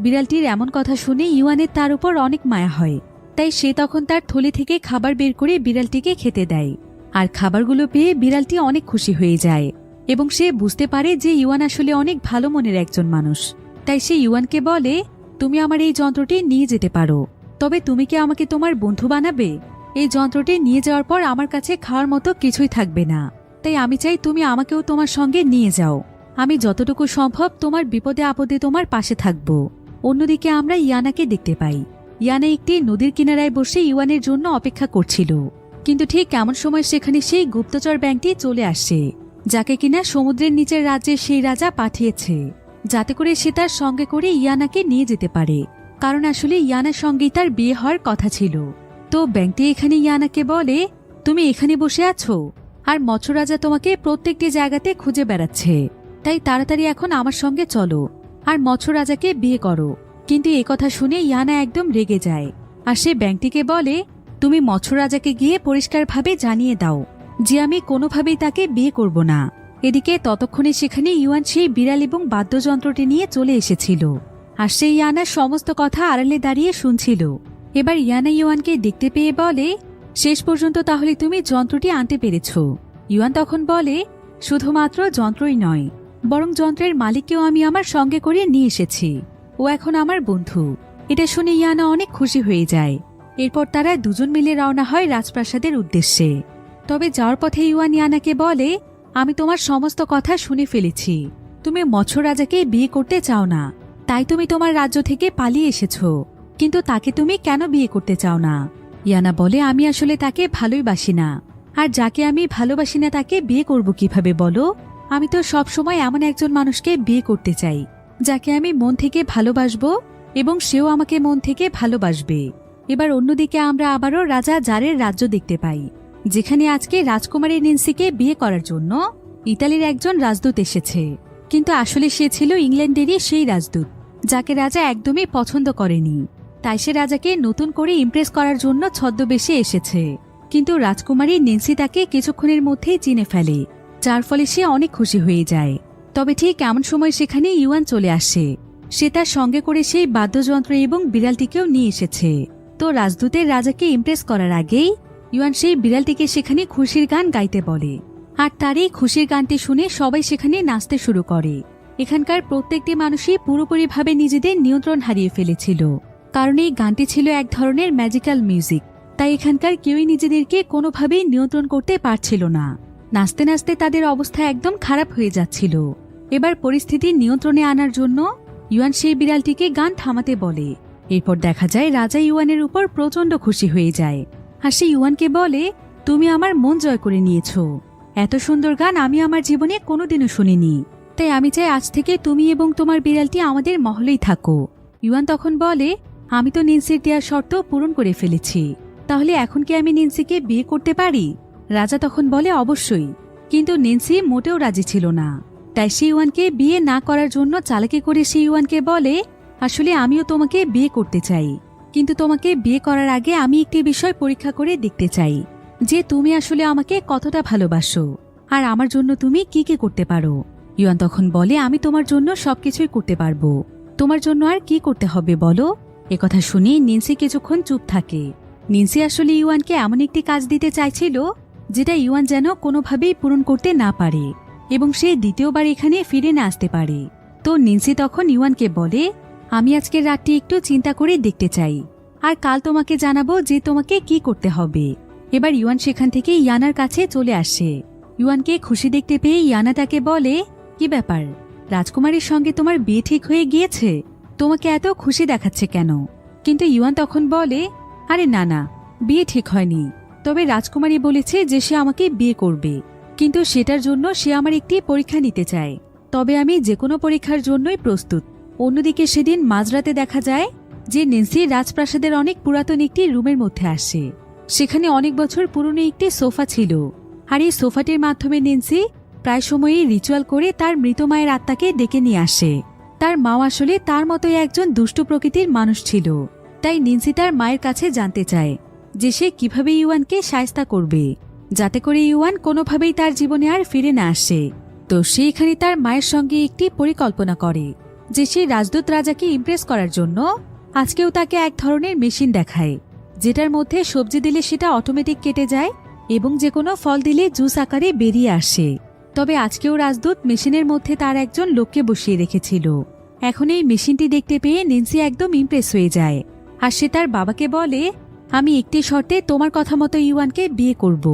S1: বিড়ালটির এমন কথা শুনে ইউয়ানের তার উপর অনেক মায়া হয়, তাই সে তখন তার থলি থেকে খাবার বের করে বিড়ালটিকে খেতে দেয়। আর খাবারগুলো পেয়ে বিড়ালটি অনেক খুশি হয়ে যায় এবং সে বুঝতে পারে যে ইউয়ান আসলে অনেক ভালো মনের একজন মানুষ। তাই সে ইউয়ানকে বলে, তুমি আমার এই যন্ত্রটি নিয়ে যেতে পারো, তবে তুমি কি আমাকে তোমার বন্ধু বানাবে? এই যন্ত্রটি নিয়ে যাওয়ার পর আমার কাছে খাওয়ার মতো কিছুই থাকবে না, তাই আমি চাই তুমি আমাকেও তোমার সঙ্গে নিয়ে যাও। আমি যতটুকু সম্ভব তোমার বিপদে আপদে তোমার পাশে থাকব। অন্যদিকে আমরা ইয়ানাকে দেখতে পাই। ইয়ানা একটি নদীর কিনারায় বসে ইউয়ানের জন্য অপেক্ষা করছিল। কিন্তু ঠিক এমন সময় সেখানে সেই গুপ্তচর ব্যাংকটি চলে আসে, যাকে কিনা সমুদ্রের নিচের রাজ্যের সেই রাজা পাঠিয়েছে, যাতে করে সে তার সঙ্গে করে ইয়ানাকে নিয়ে যেতে পারে। কারণ আসলে ইয়ানার সঙ্গেই তার বিয়ে হওয়ার কথা ছিল। তো ব্যাংকটি এখানে ইয়ানাকে বলে, তুমি এখানে বসে আছো আর মৎস্য রাজা তোমাকে প্রত্যেকটি জায়গাতে খুঁজে বেড়াচ্ছে, তাই তাড়াতাড়ি এখন আমার সঙ্গে চলো আর মৎস্য রাজাকে বিয়ে করো। কিন্তু এ কথা শুনে ইয়ানা একদম রেগে যায় আর সে ব্যাংকটিকে বলে, তুমি মৎস্য রাজাকে গিয়ে পরিষ্কারভাবে জানিয়ে দাও যে আমি কোনোভাবেই তাকে বিয়ে করব না। এদিকে ততক্ষণে সেখানে ইউয়ান সেই বিড়াল এবং বাদ্যযন্ত্রটি নিয়ে চলে এসেছিল আর সেই ইয়ানার সমস্ত কথা আড়ালে দাঁড়িয়ে শুনছিল। এবার ইয়ানা ইউয়ানকে দেখতে পেয়ে বলে, শেষ পর্যন্ত তাহলে তুমি যন্ত্রটি আনতে পেরেছ। ইউয়ান তখন বলে, শুধুমাত্র যন্ত্রই নয়, বরং যন্ত্রের মালিককেও আমি আমার সঙ্গে করে নিয়ে এসেছি। ও এখন আমার বন্ধু। এটা শুনে ইয়ানা অনেক খুশি হয়ে যায়। এরপর তারা দুজন মিলে রওনা হয় রাজপ্রাসাদের উদ্দেশ্যে। তবে যাওয়ার পথে ইউয়ান ইয়ানাকে বলে, আমি তোমার সমস্ত কথা শুনে ফেলেছি। তুমি মৎস্য রাজাকে বিয়ে করতে চাও না, তাই তুমি তোমার রাজ্য থেকে পালিয়ে এসেছো। কিন্তু তাকে তুমি কেন বিয়ে করতে চাও না? ইয়ানা বলে, আমি আসলে তাকে ভালোবাসি না, আর যাকে আমি ভালোবাসি না তাকে বিয়ে করব কিভাবে বলো? আমি তো সব সময় এমন একজন মানুষকে বিয়ে করতে চাই যাকে আমি মন থেকে ভালোবাসবো এবং সেও আমাকে মন থেকে ভালোবাসবে। এবার অন্যদিকে আমরা আবারও রাজা জারের রাজ্য দেখতে পাই, যেখানে আজকে রাজকুমারী নেন্সিকে বিয়ে করার জন্য ইতালির একজন রাজদূত এসেছে। কিন্তু আসলে সে ছিল ইংল্যান্ডেরই সেই রাজদূত যাকে রাজা একদমই পছন্দ করেনি। তাই সে রাজাকে নতুন করে ইমপ্রেস করার জন্য ছদ্মবেশে এসেছে। কিন্তু রাজকুমারী নেন্সি তাকে কিছুক্ষণের মধ্যেই চিনে ফেলে, যার ফলে সে অনেক খুশি হয়ে যায়। তবে ঠিক এমন সময় সেখানে ইউয়ান চলে আসে। সে তার সঙ্গে করে সেই বাদ্যযন্ত্র এবং বিড়ালটিকেও নিয়ে এসেছে। তো রাজদূতের রাজাকে ইমপ্রেস করার আগেই ইউয়ান সেই বিড়ালটিকে সেখানে খুশির গান গাইতে বলে, আর তার এই খুশির গানটি শুনে সবাই সেখানে নাচতে শুরু করে। এখানকার প্রত্যেকটি মানুষই পুরোপুরিভাবে নিজেদের নিয়ন্ত্রণ হারিয়ে ফেলেছিল, কারণ এই গানটি ছিল এক ধরনের ম্যাজিক্যাল মিউজিক। তাই এখানকার কেউই নিজেদেরকে কোনোভাবেই নিয়ন্ত্রণ করতে পারছিল না। নাচতে নাচতে তাদের অবস্থা একদম খারাপ হয়ে যাচ্ছিল। এবার পরিস্থিতি নিয়ন্ত্রণে আনার জন্য ইউয়ান সেই বিড়ালটিকে গান থামাতে বলে। এরপর দেখা যায় রাজা ইউয়ানের উপর প্রচন্ড খুশি হয়ে যায়, আর সে ইউয়ানকে বলে, তুমি আমার মন জয় করে নিয়েছ। এত সুন্দর গান আমি আমার জীবনে কোনোদিনও শুনিনি, তাই আমি চাই আজ থেকে তুমি এবং তোমার বিড়ালটি আমাদের মহলেই থাকো। ইউয়ান তখন বলে, আমি তো নেন্সির দেওয়া শর্ত পূরণ করে ফেলেছি, তাহলে এখন কি আমি নেন্সিকে বিয়ে করতে পারি? রাজা তখন বলে, অবশ্যই। কিন্তু নেন্সি মোটেও রাজি ছিল না। তাই সে ইউয়ানকে বিয়ে না করার জন্য চালাকি করে সে ইউয়ানকে বলে, আসলে আমিও তোমাকে বিয়ে করতে চাই, কিন্তু তোমাকে বিয়ে করার আগে আমি একটি বিষয় পরীক্ষা করে দেখতে চাই যে তুমি আসলে আমাকে কতটা ভালোবাসো আর আমার জন্য তুমি কি কি করতে পারো। ইউয়ান তখন বলে, আমি তোমার জন্য সবকিছুই করতে পারবো, তোমার জন্য আর কি করতে হবে বলো? একথা শুনে নেন্সি কিছুক্ষণ চুপ থাকে। নেন্সি আসলে ইউয়ানকে এমন একটি কাজ দিতে চাইছিল যেটা ইউয়ান যেন কোনোভাবেই পূরণ করতে না পারে এবং সে দ্বিতীয়বার এখানে ফিরে না আসতে পারে। তো নেন্সি তখন ইউয়ানকে বলে, আমি আজকের রাতটি একটু চিন্তা করে দেখতে চাই, আর কাল তোমাকে জানাবো যে তোমাকে কি করতে হবে। এবার ইউয়ান সেখান থেকে ইয়ানার কাছে চলে আসে। ইউয়ানকে খুশি দেখতে পেয়ে ইয়ানা তাকে বলে, কি ব্যাপার, রাজকুমারীর সঙ্গে তোমার বিয়ে ঠিক হয়ে গিয়েছে? তোমাকে এত খুশি দেখাচ্ছে কেন? কিন্তু ইউয়ান তখন বলে, আরে না না, বিয়ে ঠিক হয়নি, তবে রাজকুমারী বলেছে যে সে আমাকে বিয়ে করবে, কিন্তু সেটার জন্য সে আমার একটি পরীক্ষা নিতে চায়। তবে আমি যে কোনো পরীক্ষার জন্যই প্রস্তুত। অন্যদিকে সেদিন মাঝরাতে দেখা যায় যে নেন্সি রাজপ্রাসাদের অনেক পুরাতন একটি রুমের মধ্যে আসে। সেখানে অনেক বছর পুরনো একটি সোফা ছিল, আর এই সোফাটির মাধ্যমে নেন্সি প্রায় সময়ই রিচুয়াল করে তার মৃত মায়ের আত্মাকে ডেকে নিয়ে আসে। তার মাও আসলে তার মতোই একজন দুষ্টু প্রকৃতির মানুষ ছিল। তাই নেন্সি তার মায়ের কাছে জানতে চায় যে সে কিভাবে ইউয়ানকে শায়েস্তা করবে, যাতে করে ইউয়ান কোনোভাবেই তার জীবনে আর ফিরে না আসে। তো সে এখানে তার মায়ের সঙ্গে একটি পরিকল্পনা করে যে সে রাজদূত রাজাকে ইমপ্রেস করার জন্য আজকেও তাকে এক ধরনের মেশিন দেখায়, যেটার মধ্যে সবজি দিলে সেটা অটোমেটিক কেটে যায় এবং যে কোনো ফল দিলে জুস আকারে বেরিয়ে আসে। তবে আজকেও রাজদূত মেশিনের মধ্যে তার একজন লোককে বসিয়ে রেখেছিল। এখন এই মেশিনটি দেখতে পেয়ে নেন্সি একদম ইমপ্রেস হয়ে যায়, আর সে তার বাবাকে বলে, আমি একটি শর্তে তোমার কথা মতো ইউয়ানকে বিয়ে করব।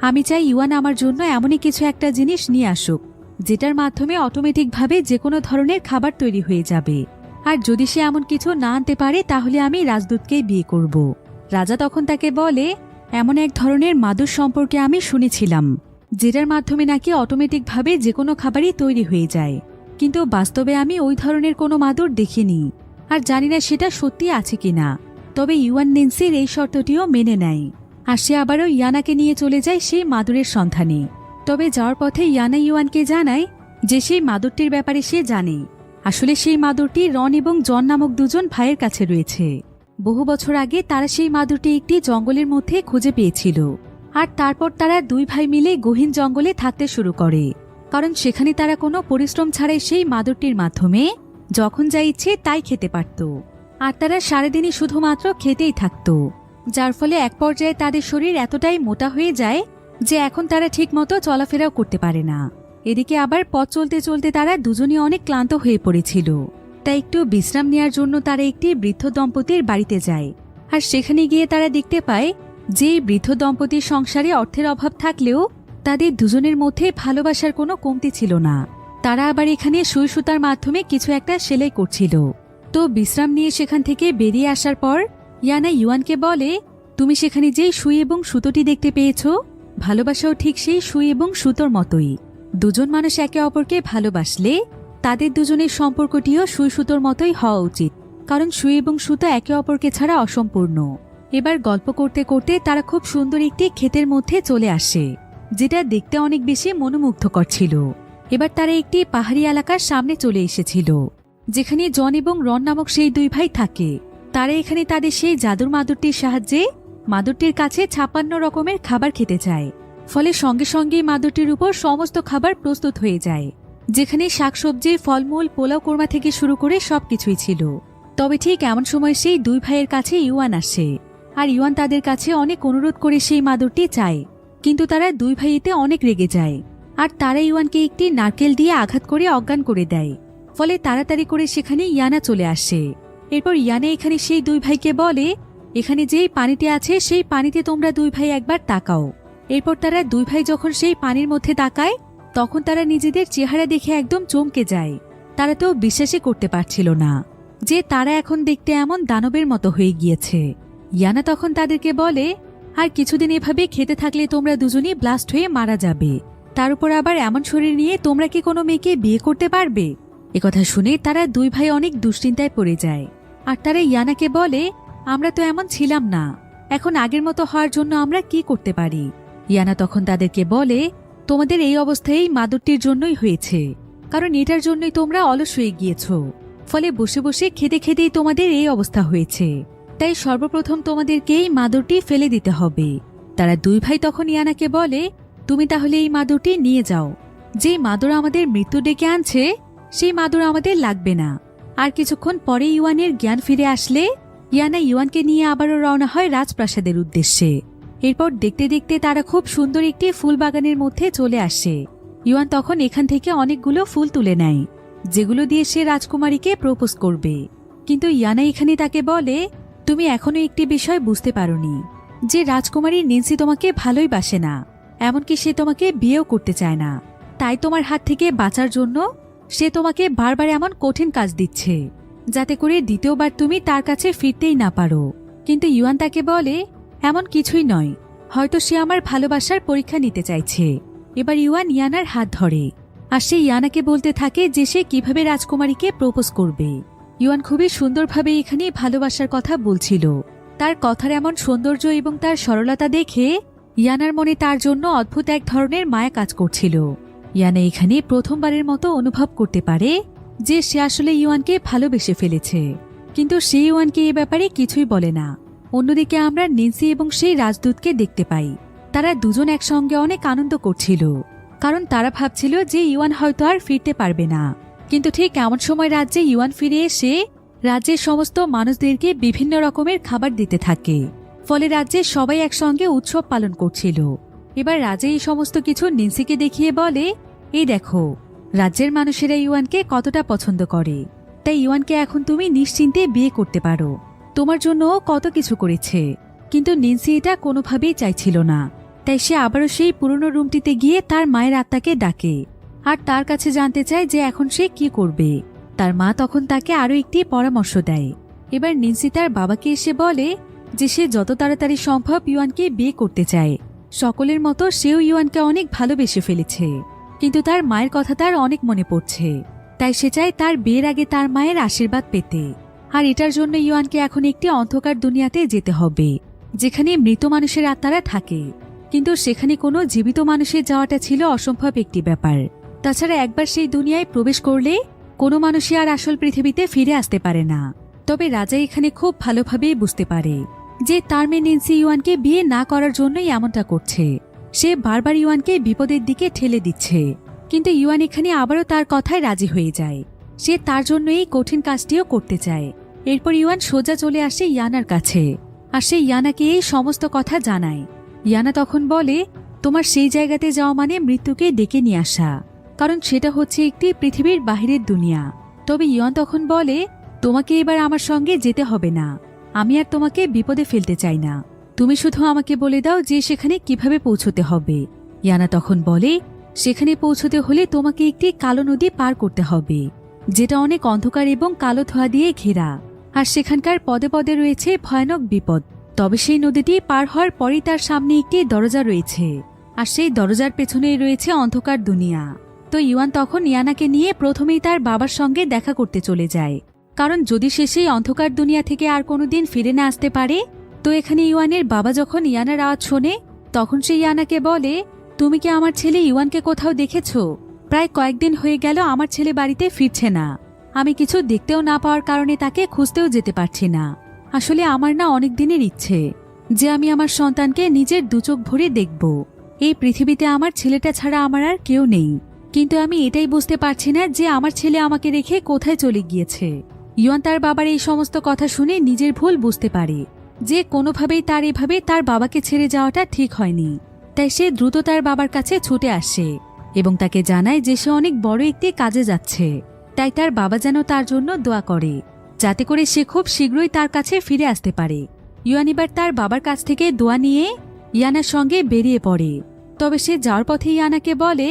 S1: আমি চাই ইউয়ান আমার জন্য এমনই কিছু একটা জিনিস নিয়ে আসুক যেটার মাধ্যমে অটোমেটিকভাবে যে কোনো ধরনের খাবার তৈরি হয়ে যাবে। আর যদি সে এমন কিছু না আনতে পারে তাহলে আমি রাজদূতকেই বিয়ে করব। রাজা তখন তাকে বলে, এমন এক ধরনের মাদুর সম্পর্কে আমি শুনেছিলাম, যেটার মাধ্যমে নাকি অটোমেটিকভাবে যে কোনো খাবারই তৈরি হয়ে যায়, কিন্তু বাস্তবে আমি ওই ধরনের কোনো মাদুর দেখিনি, আর জানি না সেটা সত্যি আছে কিনা। তবে ইউয়ান নেন্সির এই শর্তটিও মেনে নেয়, আর সে আবারও ইয়ানাকে নিয়ে চলে যায় সেই মাদুরের সন্ধানে। তবে যাওয়ার পথে ইয়ানা ইউয়ানকে জানায় যে সেই মাদুরটির ব্যাপারে সে জানে। আসলে সেই মাদুরটি রন এবং জন নামক দুজন ভাইয়ের কাছে রয়েছে। বহু বছর আগে তারা সেই মাদুরটি একটি জঙ্গলের মধ্যে খুঁজে পেয়েছিল, আর তারপর তারা দুই ভাই মিলে গহীন জঙ্গলে থাকতে শুরু করে, কারণ সেখানে তারা কোনো পরিশ্রম ছাড়াই সেই মাদুরটির মাধ্যমে যখন যা ইচ্ছে তাই খেতে পারত, আর তারা সারাদিনই শুধুমাত্র খেতেই থাকত, যার ফলে এক পর্যায়ে তাদের শরীর এতটাই মোটা হয়ে যায় যে এখন তারা ঠিকমতো চলাফেরাও করতে পারে না। এদিকে আবার পথ চলতে চলতে তারা দুজনই অনেক ক্লান্ত হয়ে পড়েছিল, তাই একটু বিশ্রাম নেওয়ার জন্য তারা একটি বৃদ্ধ দম্পতির বাড়িতে যায়। আর সেখানে গিয়ে তারা দেখতে পায় যে বৃদ্ধ দম্পতির সংসারে অর্থের অভাব থাকলেও তাদের দুজনের মধ্যে ভালোবাসার কোনো কমতি ছিল না। তারা আবার এখানে সুই সুতার মাধ্যমে কিছু একটা সেলাই করছিল। তো বিশ্রাম নিয়ে সেখান থেকে বেরিয়ে আসার পর ইয়ানা ইউয়ানকে বলে, তুমি সেখানে যেই সুই এবং সুতোটি দেখতে পেয়েছো, ভালোবাসাও ঠিক সেই সুই এবং সুতোর মতোই। দুজন মানুষ একে অপরকে ভালোবাসলে তাদের দুজনের সম্পর্কটিও সুই সুতোর মতোই হওয়া উচিত, কারণ সুই এবং সুতো একে অপরকে ছাড়া অসম্পূর্ণ। এবার গল্প করতে করতে তারা খুব সুন্দর একটি ক্ষেতের মধ্যে চলে আসে, যেটা দেখতে অনেক বেশি মনোমুগ্ধকর ছিল। এবার তারা একটি পাহাড়ি এলাকার সামনে চলে এসেছিল, যেখানে জন এবং রন নামক সেই দুই ভাই থাকে। তারা এখানে তাদের সেই জাদুর মাদুরটির সাহায্যে মাদুরটির কাছে 56 রকমের খাবার খেতে চায়। ফলে সঙ্গে সঙ্গে মাদুরটির উপর সমস্ত খাবার প্রস্তুত হয়ে যায়, যেখানে শাকসবজি, ফলমূল, পোলাও কোরমা থেকে শুরু করে সবকিছুই ছিল। তবে ঠিক এমন সময় সেই দুই ভাইয়ের কাছে ইউয়ান আসে, আর ইউয়ান তাদের কাছে অনেক অনুরোধ করে সেই মাদুরটি চায়, কিন্তু তারা দুই ভাই এতে অনেক রেগে যায়, আর তারা ইউয়ানকে একটি নারকেল দিয়ে আঘাত করে অজ্ঞান করে দেয়। ফলে তাড়াতাড়ি করে সেখানে ইয়ানা চলে আসে। এরপর ইয়ানা এখানে সেই দুই ভাইকে বলে, এখানে যেই পানিটি আছে সেই পানিতে তোমরা দুই ভাই একবার তাকাও। এরপর তারা দুই ভাই যখন সেই পানির মধ্যে তাকায়, তখন তারা নিজেদের চেহারা দেখে একদম চমকে যায়। তারা তো বিশ্বাসই করতে পারছিল না যে তারা এখন দেখতে এমন দানবের মতো হয়ে গিয়েছে। ইয়ানা তখন তাদেরকে বলে, আর কিছুদিন এভাবে খেতে থাকলে তোমরা দুজনই ব্লাস্ট হয়ে মারা যাবে। তার উপর আবার এমন শরীর নিয়ে তোমরা কি কোনো মেয়েকে বিয়ে করতে পারবে? একথা শুনে তারা দুই ভাই অনেক দুশ্চিন্তায় পড়ে যায়। আর তারা ইয়ানাকে বলে, আমরা তো এমন ছিলাম না, এখন আগের মতো হওয়ার জন্য আমরা কি করতে পারি? ইয়ানা তখন তাদেরকে বলে, তোমাদের এই অবস্থায় এই মাদুরটির জন্যই হয়েছে, কারণ এটার জন্যই তোমরা অলস হয়ে গিয়েছ। ফলে বসে বসে খেতে খেতেই তোমাদের এই অবস্থা হয়েছে। তাই সর্বপ্রথম তোমাদেরকে এই মাদুরটি ফেলে দিতে হবে। তারা দুই ভাই তখন ইয়ানাকে বলে, তুমি তাহলে এই মাদুরটি নিয়ে যাও। যে মাদুর আমাদের মৃত্যু ডেকে আনছে সেই মাদুর আমাদের লাগবে না। আর কিছুক্ষণ পরে ইউয়ানের জ্ঞান ফিরে আসলে ইয়ানা ইউয়ানকে নিয়ে আবারও রওনা হয় রাজপ্রাসাদের উদ্দেশ্যে। এরপর দেখতে দেখতে তারা খুব সুন্দর একটি ফুল বাগানের মধ্যে চলে আসে। ইউয়ান তখন এখান থেকে অনেকগুলো ফুল তুলে নেয়, যেগুলো দিয়ে সে রাজকুমারীকে প্রপোজ করবে। কিন্তু ইয়ানা এখানে তাকে বলে, তুমি এখনো একটি বিষয় বুঝতে পারোনি, যে রাজকুমারী নেন্সি তোমাকে ভালোই বাসে না, এমনকি সে তোমাকে বিয়েও করতে চায় না। তাই তোমার হাত থেকে বাঁচার জন্য সে তোমাকে বারবার এমন কঠিন কাজ দিচ্ছে, যাতে করে দ্বিতীয়বার তুমি তার কাছে ফিরতেই না পারো। কিন্তু ইউয়ান তাকে বলে, এমন কিছুই নয়, হয়তো সে আমার ভালোবাসার পরীক্ষা নিতে চাইছে। এবার ইউয়ান ইয়ানার হাত ধরে, আর সে ইয়ানাকে বলতে থাকে যে সে কিভাবে রাজকুমারীকে প্রপোজ করবে। ইউয়ান খুবই সুন্দরভাবে এখানে ভালোবাসার কথা বলছিল। তার কথার এমন সৌন্দর্য এবং তার সরলতা দেখে ইয়ানার মনে তার জন্য অদ্ভুত এক ধরনের মায়া কাজ করছিল। ইয়ানা এখানে প্রথমবারের মতো অনুভব করতে পারে যে সে আসলে ইউয়ানকে ভালোবেসে ফেলেছে, কিন্তু সে ইউয়ানকে এ ব্যাপারে কিছুই বলে না। অন্যদিকে আমরা নেন্সি এবং সেই রাজদূতকে দেখতে পাই। তারা দুজন একসঙ্গে অনেক আনন্দ করছিল, কারণ তারা ভাবছিল যে ইউয়ান হয়তো আর ফিরতে পারবে না। কিন্তু ঠিক এমন সময় রাজ্যে ইউয়ান ফিরে এসে রাজ্যের সমস্ত মানুষদেরকে বিভিন্ন রকমের খাবার দিতে থাকে। ফলে রাজ্যের সবাই একসঙ্গে উৎসব পালন করছিল। এবার রাজা এই সমস্ত কিছু নেন্সিকে দেখিয়ে বলে, এই দেখো, রাজ্যের মানুষেরা ইউয়ানকে কতটা পছন্দ করে, তাই ইউয়ানকে এখন তুমি নিশ্চিন্তে বিয়ে করতে পারো। তোমার জন্য কত কিছু করেছে। কিন্তু নেন্সি এটা কোনোভাবেই চাইছিল না, তাই সে আবারও সেই পুরনো রুমটিতে গিয়ে তার মায়ের আত্মাকে ডাকে, আর তার কাছে জানতে চায় যে এখন সে কি করবে। তার মা তখন তাকে আরো একটি পরামর্শ দেয়। এবার নিন্সি তার বাবাকে এসে বলে যে সে যত তাড়াতাড়ি সম্ভব ইউয়ানকে বিয়ে করতে চায়। সকলের মতো সেও ইউয়ানকে অনেক ভালোবেসে ফেলেছে, কিন্তু তার মায়ের কথা তার অনেক মনে পড়ছে। তাই সে চায় তার বিয়ের আগে তার মায়ের আশীর্বাদ পেতে। আর এটার জন্য ইউয়ানকে এখন একটি অন্ধকার দুনিয়াতে যেতে হবে, যেখানে মৃত মানুষের আত্মারা থাকে। কিন্তু সেখানে কোনো জীবিত মানুষের যাওয়াটা ছিল অসম্ভব একটি ব্যাপার। তাছাড়া একবার সেই দুনিয়ায় প্রবেশ করলে কোনো মানুষই আর আসল পৃথিবীতে ফিরে আসতে পারে না। তবে রাজা এখানে খুব ভালোভাবেই বুঝতে পারে যে তার মেয়ে নিন্সি ইউয়ানকে বিয়ে না করার জন্যই এমনটা করছে। সে বারবার ইউয়ানকে বিপদের দিকে ঠেলে দিচ্ছে, কিন্তু ইউয়ান এখানে আবারও তার কথায় রাজি হয়ে যায়। সে তার জন্য এই কঠিন কাজটিও করতে চায়। এরপর ইউয়ান সোজা চলে আসে ইয়ানার কাছে, আর সে ইয়ানাকে এই সমস্ত কথা জানায়। ইয়ানা তখন বলে, তোমার সেই জায়গাতে যাওয়া মানে মৃত্যুকে ডেকে নিয়ে আসা, কারণ সেটা হচ্ছে একটি পৃথিবীর বাহিরের দুনিয়া। তবে ইউয়ান তখন বলে, তোমাকে এবার আমার সঙ্গে যেতে হবে না, আমি আর তোমাকে বিপদে ফেলতে চাই না। তুমি শুধু আমাকে বলে দাও যে সেখানে কিভাবে পৌঁছতে হবে। ইয়ানা তখন বলে, সেখানে পৌঁছতে হলে তোমাকে একটি কালো নদী পার করতে হবে, যেটা অনেক অন্ধকার এবং কালো ধোঁয়া দিয়ে ঘেরা, আর সেখানকার পদে পদে রয়েছে ভয়ানক বিপদ। তবে সেই নদীটি পার হওয়ার পরই তার সামনে একটি দরজা রয়েছে, আর সেই দরজার পেছনেই রয়েছে অন্ধকার দুনিয়া। তো ইউয়ান তখন ইয়ানাকে নিয়ে প্রথমেই তার বাবার সঙ্গে দেখা করতে চলে যায়, কারণ যদি সে সেই অন্ধকার দুনিয়া থেকে আর কোনোদিন ফিরে না আসতে পারে। তো এখানে ইউয়ানের বাবা যখন ইয়ানার আওয়াজ শোনে, তখন সে ইয়ানাকে বলে, তুমি কি আমার ছেলে ইউয়ানকে কোথাও দেখেছ? প্রায় কয়েকদিন হয়ে গেল আমার ছেলে বাড়িতে ফিরছে না। আমি কিছু দেখতেও না পাওয়ার কারণে তাকে খুঁজতেও যেতে পারছি না। আসলে আমার না অনেক দিনের ইচ্ছে যে আমি আমার সন্তানকে নিজের দুচোখ ভরে দেখব। এই পৃথিবীতে আমার ছেলেটা ছাড়া আমার আর কেউ নেই, কিন্তু আমি এটাই বুঝতে পারছি না যে আমার ছেলে আমাকে রেখে কোথায় চলে গিয়েছে। ইউয়ান তার বাবার এই সমস্ত কথা শুনে নিজের ভুল বুঝতে পারে যে কোনোভাবেই তার এভাবে তার বাবাকে ছেড়ে যাওয়াটা ঠিক হয়নি। তাই সে দ্রুত তার বাবার কাছে ছুটে আসে এবং তাকে জানায় যে সে অনেক বড় একটি কাজে যাচ্ছে। তাই তার বাবা যেন তার জন্য দোয়া করে, যাতে করে সে খুব শীঘ্রই তার কাছে ফিরে আসতে পারে। ইউয়ান এবার তার বাবার কাছ থেকে দোয়া নিয়ে ইয়ানার সঙ্গে বেরিয়ে পড়ে। তবে সে যাওয়ার পথে ইয়ানাকে বলে,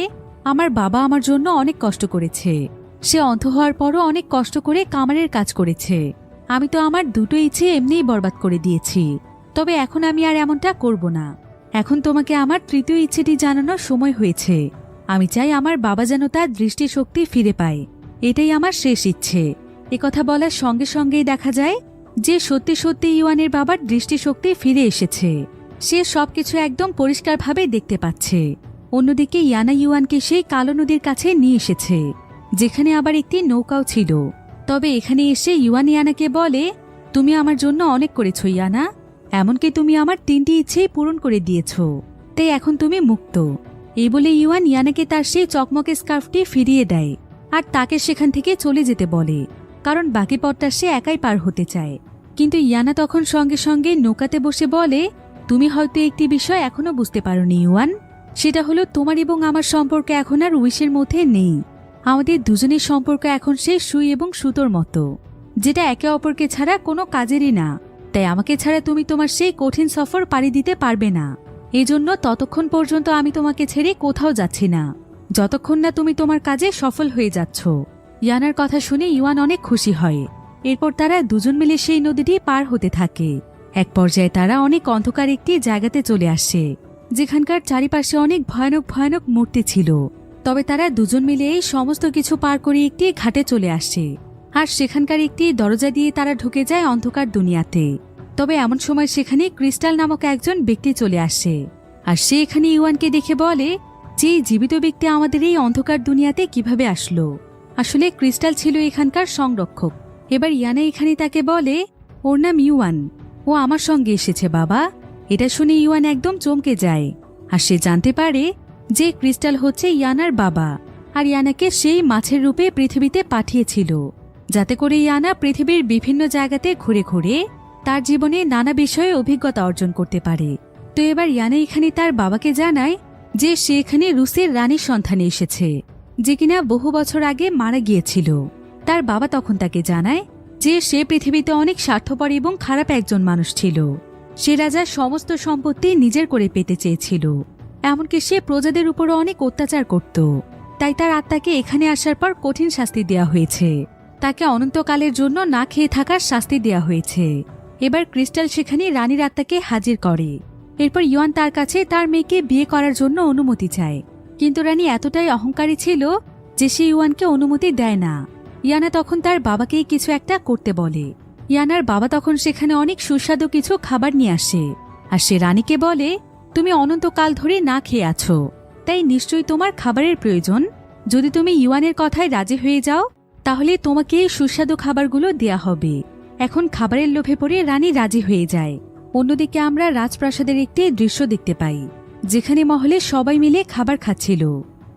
S1: আমার বাবা আমার জন্য অনেক কষ্ট করেছে। সে অন্ধ হওয়ার পরও অনেক কষ্ট করে কামারের কাজ করেছে। আমি তো আমার দুটো ইচ্ছে এমনিই বরবাদ করে দিয়েছি। তবে এখন আমি আর এমনটা করব না। এখন তোমাকে আমার তৃতীয় ইচ্ছেটি জানানোর সময় হয়েছে। আমি চাই আমার বাবা যেন তার দৃষ্টিশক্তি ফিরে পায়। এটাই আমার শেষ ইচ্ছে। একথা বলার সঙ্গে সঙ্গেই দেখা যায় যে সত্যি সত্যি ইউয়ানের বাবার দৃষ্টিশক্তি ফিরে এসেছে। সে সবকিছু একদম পরিষ্কারভাবে দেখতে পাচ্ছে। অন্যদিকে ইয়ানা ইউয়ানকে সেই কালো নদীর কাছে নিয়ে এসেছে, যেখানে আবার একটি নৌকাও ছিল। তবে এখানে এসে ইউয়ান ইয়ানাকে বলে, তুমি আমার জন্য অনেক করেছো ইয়ানা, এমনকি তুমি আমার 3টি ইচ্ছেই পূরণ করে দিয়েছ। তাই এখন তুমি মুক্ত। এই বলে ইউয়ান ইয়ানাকে তার সেই চকমকে স্কার্ফটি ফিরিয়ে দেয় আর তাকে সেখান থেকে চলে যেতে বলে, কারণ বাকি পথটা সে একাই পার হতে চায়। কিন্তু ইয়ানা তখন সঙ্গে সঙ্গে নৌকাতে বসে বলে, তুমি হয়তো একটি বিষয় এখনো বুঝতে পারোনি ইউয়ান, সেটা হলো তোমার এবং আমার সম্পর্ক এখন আর উইশের মধ্যে নেই। আমাদের দুজনের সম্পর্ক এখন সেই সুই এবং সুতোর মতো, যেটা একে অপরকে ছাড়া কোনো কাজেরই না। তাই আমাকে ছাড়া তুমি তোমার সেই কঠিন সফর পাড়ি দিতে পারবে না। এজন্য ততক্ষণ পর্যন্ত আমি তোমাকে ছেড়ে কোথাও যাচ্ছি না, যতক্ষণ না তুমি তোমার কাজে সফল হয়ে যাচ্ছ। ইয়ানার কথা শুনে ইউয়ান অনেক খুশি হয়। এরপর তারা দুজন মিলে সেই নদীটি পার হতে থাকে। এক পর্যায়ে তারা অনেক অন্ধকার একটি জায়গাতে চলে আসে, যেখানকার চারিপাশে অনেক ভয়ানক ভয়ানক মূর্তি ছিল। তবে তারা দুজন মিলে এই সমস্ত কিছু পার করে একটি ঘাটে চলে আসে, আর সেখানকার একটি দরজা দিয়ে তারা ঢুকে যায় অন্ধকার দুনিয়াতে। তবে এমন সময় সেখানে ক্রিস্টাল নামক একজন ব্যক্তি চলে আসে, আর সে এখানে ইউয়ানকে দেখে বলে যে জীবিত ব্যক্তি আমাদের এই অন্ধকার দুনিয়াতে কিভাবে আসলো। আসলে ক্রিস্টাল ছিল এখানকার সংরক্ষক। এবার ইয়ানা এখানে তাকে বলে, ওর নাম ইউয়ান, ও আমার সঙ্গে এসেছে বাবা। এটা শুনে ইউয়ান একদম চমকে যায়, আর সে জানতে পারে যে ক্রিস্টাল হচ্ছে ইয়ানার বাবা, আর ইয়ানাকে সেই মাছের রূপে পৃথিবীতে পাঠিয়েছিল, যাতে করে ইয়ানা পৃথিবীর বিভিন্ন জায়গাতে ঘুরে ঘুরে তার জীবনে নানা বিষয়ে অভিজ্ঞতা অর্জন করতে পারে। তো এবার ইয়ানা এখানে তার বাবাকে জানায় যে সে এখানে রুসের রানীর সন্ধানে এসেছে, যে কিনা বহু বছর আগে মারা গিয়েছিল। তার বাবা তখন তাকে জানায় যে সে পৃথিবীতে অনেক স্বার্থপর এবং খারাপ একজন মানুষ ছিল। সে রাজার সমস্ত সম্পত্তি নিজের করে পেতে চেয়েছিল, এমনকি সে প্রজাদের উপরও অনেক অত্যাচার করত। তাই তার আত্মাকে এখানে আসার পর কঠিন শাস্তি দেওয়া হয়েছে। তাকে অনন্তকালের জন্য না খেয়ে থাকার শাস্তি দেয়া হয়েছে। এবার ক্রিস্টাল সেখানে রানীর আত্মাকে হাজির করে। এরপর ইওয়ান তার কাছে তার মেয়েকে বিয়ে করার জন্য অনুমতি চায়, কিন্তু রানী এতটাই অহংকারী ছিল যে সে ইওয়ানকে অনুমতি দেয় না। ইয়ানা তখন তার বাবাকেই কিছু একটা করতে বলে। ইয়ানার বাবা তখন সেখানে অনেক সুস্বাদু কিছু খাবার নিয়ে আসে, আর সে রানীকে বলে, তুমি অনন্তকাল ধরে না খেয়ে আছো, তাই নিশ্চয়ই তোমার খাবারের প্রয়োজন। যদি তুমি ইওয়ানের কথায় রাজি হয়ে যাও তাহলে তোমাকে এই সুস্বাদু খাবারগুলো দেয়া হবে। এখন খাবারের লোভে পড়ে রানী রাজি হয়ে যায়। অন্যদিকে আমরা রাজপ্রাসাদের একটি দৃশ্য দেখতে পাই, যেখানে মহলে সবাই মিলে খাবার খাচ্ছিল।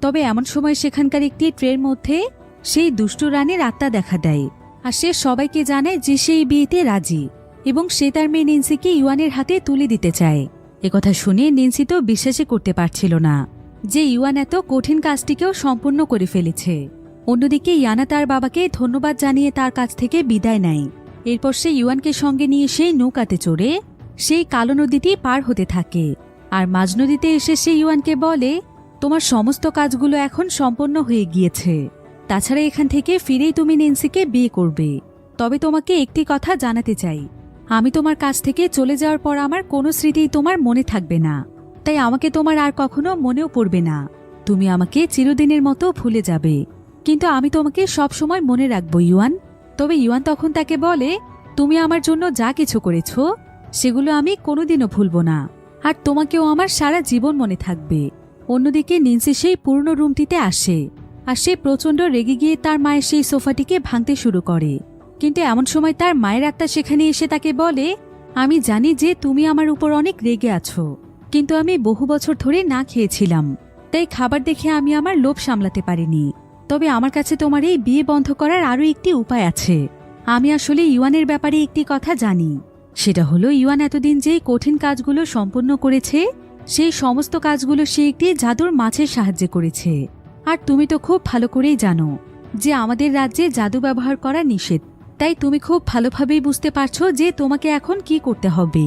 S1: তবে এমন সময় সেখানকার একটি ট্রের মধ্যে সেই দুষ্টু রানীর আত্মা দেখা দেয়, আর সে সবাইকে জানায় যে সেই বিয়েতে রাজি এবং সে তার মেয়ে নেন্সিকে ইওয়ানের হাতে তুলে দিতে চায়। একথা শুনে নেন্সি তো বিশ্বাসই করতে পারছিল না যে ইওয়ান এত কঠিন কাজটিকেও সম্পূর্ণ করে ফেলেছে। অন্যদিকে ইয়ানা তার বাবাকে ধন্যবাদ জানিয়ে তার কাছ থেকে বিদায় নেয়। এরপর সে ইওয়ানকে সঙ্গে নিয়ে সেই নৌকাতে চড়ে সেই কালো নদীটি পার হতে থাকে। আর মাঝ নদীতে এসে সে ইওয়ানকে বলে, তোমার সমস্ত কাজগুলো এখন সম্পন্ন হয়ে গিয়েছে, তাছাড়া এখান থেকে ফিরেই তুমি নেন্সিকে বিয়ে করবে। তবে তোমাকে একটি কথা জানাতে চাই, আমি তোমার কাছ থেকে চলে যাওয়ার পর আমার কোনো স্মৃতিই তোমার মনে থাকবে না, তাই আমাকে তোমার আর কখনো মনেও পড়বে না। তুমি আমাকে চিরদিনের মতো ভুলে যাবে, কিন্তু আমি তোমাকে সব সময় মনে রাখবো ইওয়ান। তবে ইওয়ান তখন তাকে বলে, তুমি আমার জন্য যা কিছু করেছো সেগুলো আমি কোনোদিনও ভুলবো না, আর তোমাকেও আমার সারা জীবন মনে থাকবে। অন্যদিকে নেন্সি সেই পুরনো রুমটিতে আসে, আর সে প্রচণ্ড রেগে গিয়ে তার মায়ের সেই সোফাটিকে ভাঙতে শুরু করে। কিন্তু এমন সময় তার মায়ের আত্মা সেখানে এসে তাকে বলে, আমি জানি যে তুমি আমার উপর অনেক রেগে আছো, কিন্তু আমি বহু বছর ধরে না খেয়েছিলাম, তাই খাবার দেখে আমি আমার লোভ সামলাতে পারিনি। তবে আমার কাছে তোমার এই বিয়ে বন্ধ করার আরও একটি উপায় আছে। আমি আসলে ইওয়ানের ব্যাপারে একটি কথা জানি, সেটা হলো ইওয়ান এতদিন যেই কঠিন কাজগুলো সম্পন্ন করেছে সেই সমস্ত কাজগুলো সে একটি জাদুর মাছের সাহায্যে করেছে। আর তুমি তো খুব ভালো করেই জানো যে আমাদের রাজ্যে জাদু ব্যবহার করা নিষেধ, তাই তুমি খুব ভালোভাবেই বুঝতে পারছো যে তোমাকে এখন কি করতে হবে।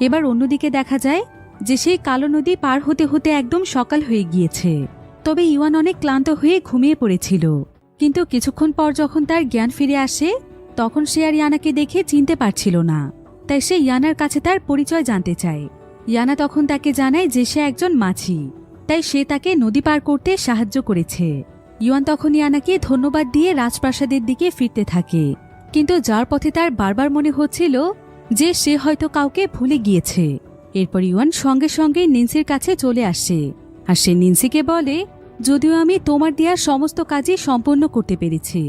S1: এবার অন্যদিকে দেখা যায় যে সেই কালো নদী পার হতে হতে একদম সকাল হয়ে গিয়েছে। তবে ইওয়ান অনেক ক্লান্ত হয়ে ঘুমিয়ে পড়েছিল, কিন্তু কিছুক্ষণ পর যখন তার জ্ঞান ফিরে আসে তখন সে আর ইয়ানাকে দেখে চিনতে পারছিল না, তাই সে ইয়ানার কাছে তার পরিচয় জানতে চায়। ইয়ানা তখন তাকে জানায় যে সে একজন মাছি, তাই সে তাকে নদী পার করতে সাহায্য করেছে। ইওয়ান তখন ইয়ানাকে ধন্যবাদ দিয়ে রাজপ্রাসাদের দিকে ফিরতে থাকে, কিন্তু যার পথে তার বারবার মনে হচ্ছিল যে সে হয়তো কাউকে ভুলে গিয়েছে। এরপর ইওয়ান সঙ্গে সঙ্গে নেন্সির কাছে চলে আসে, আর সে নেন্সিকে বলে, যদিও আমি তোমার দেওয়ার সমস্ত কাজই সম্পন্ন করতে পেরেছি,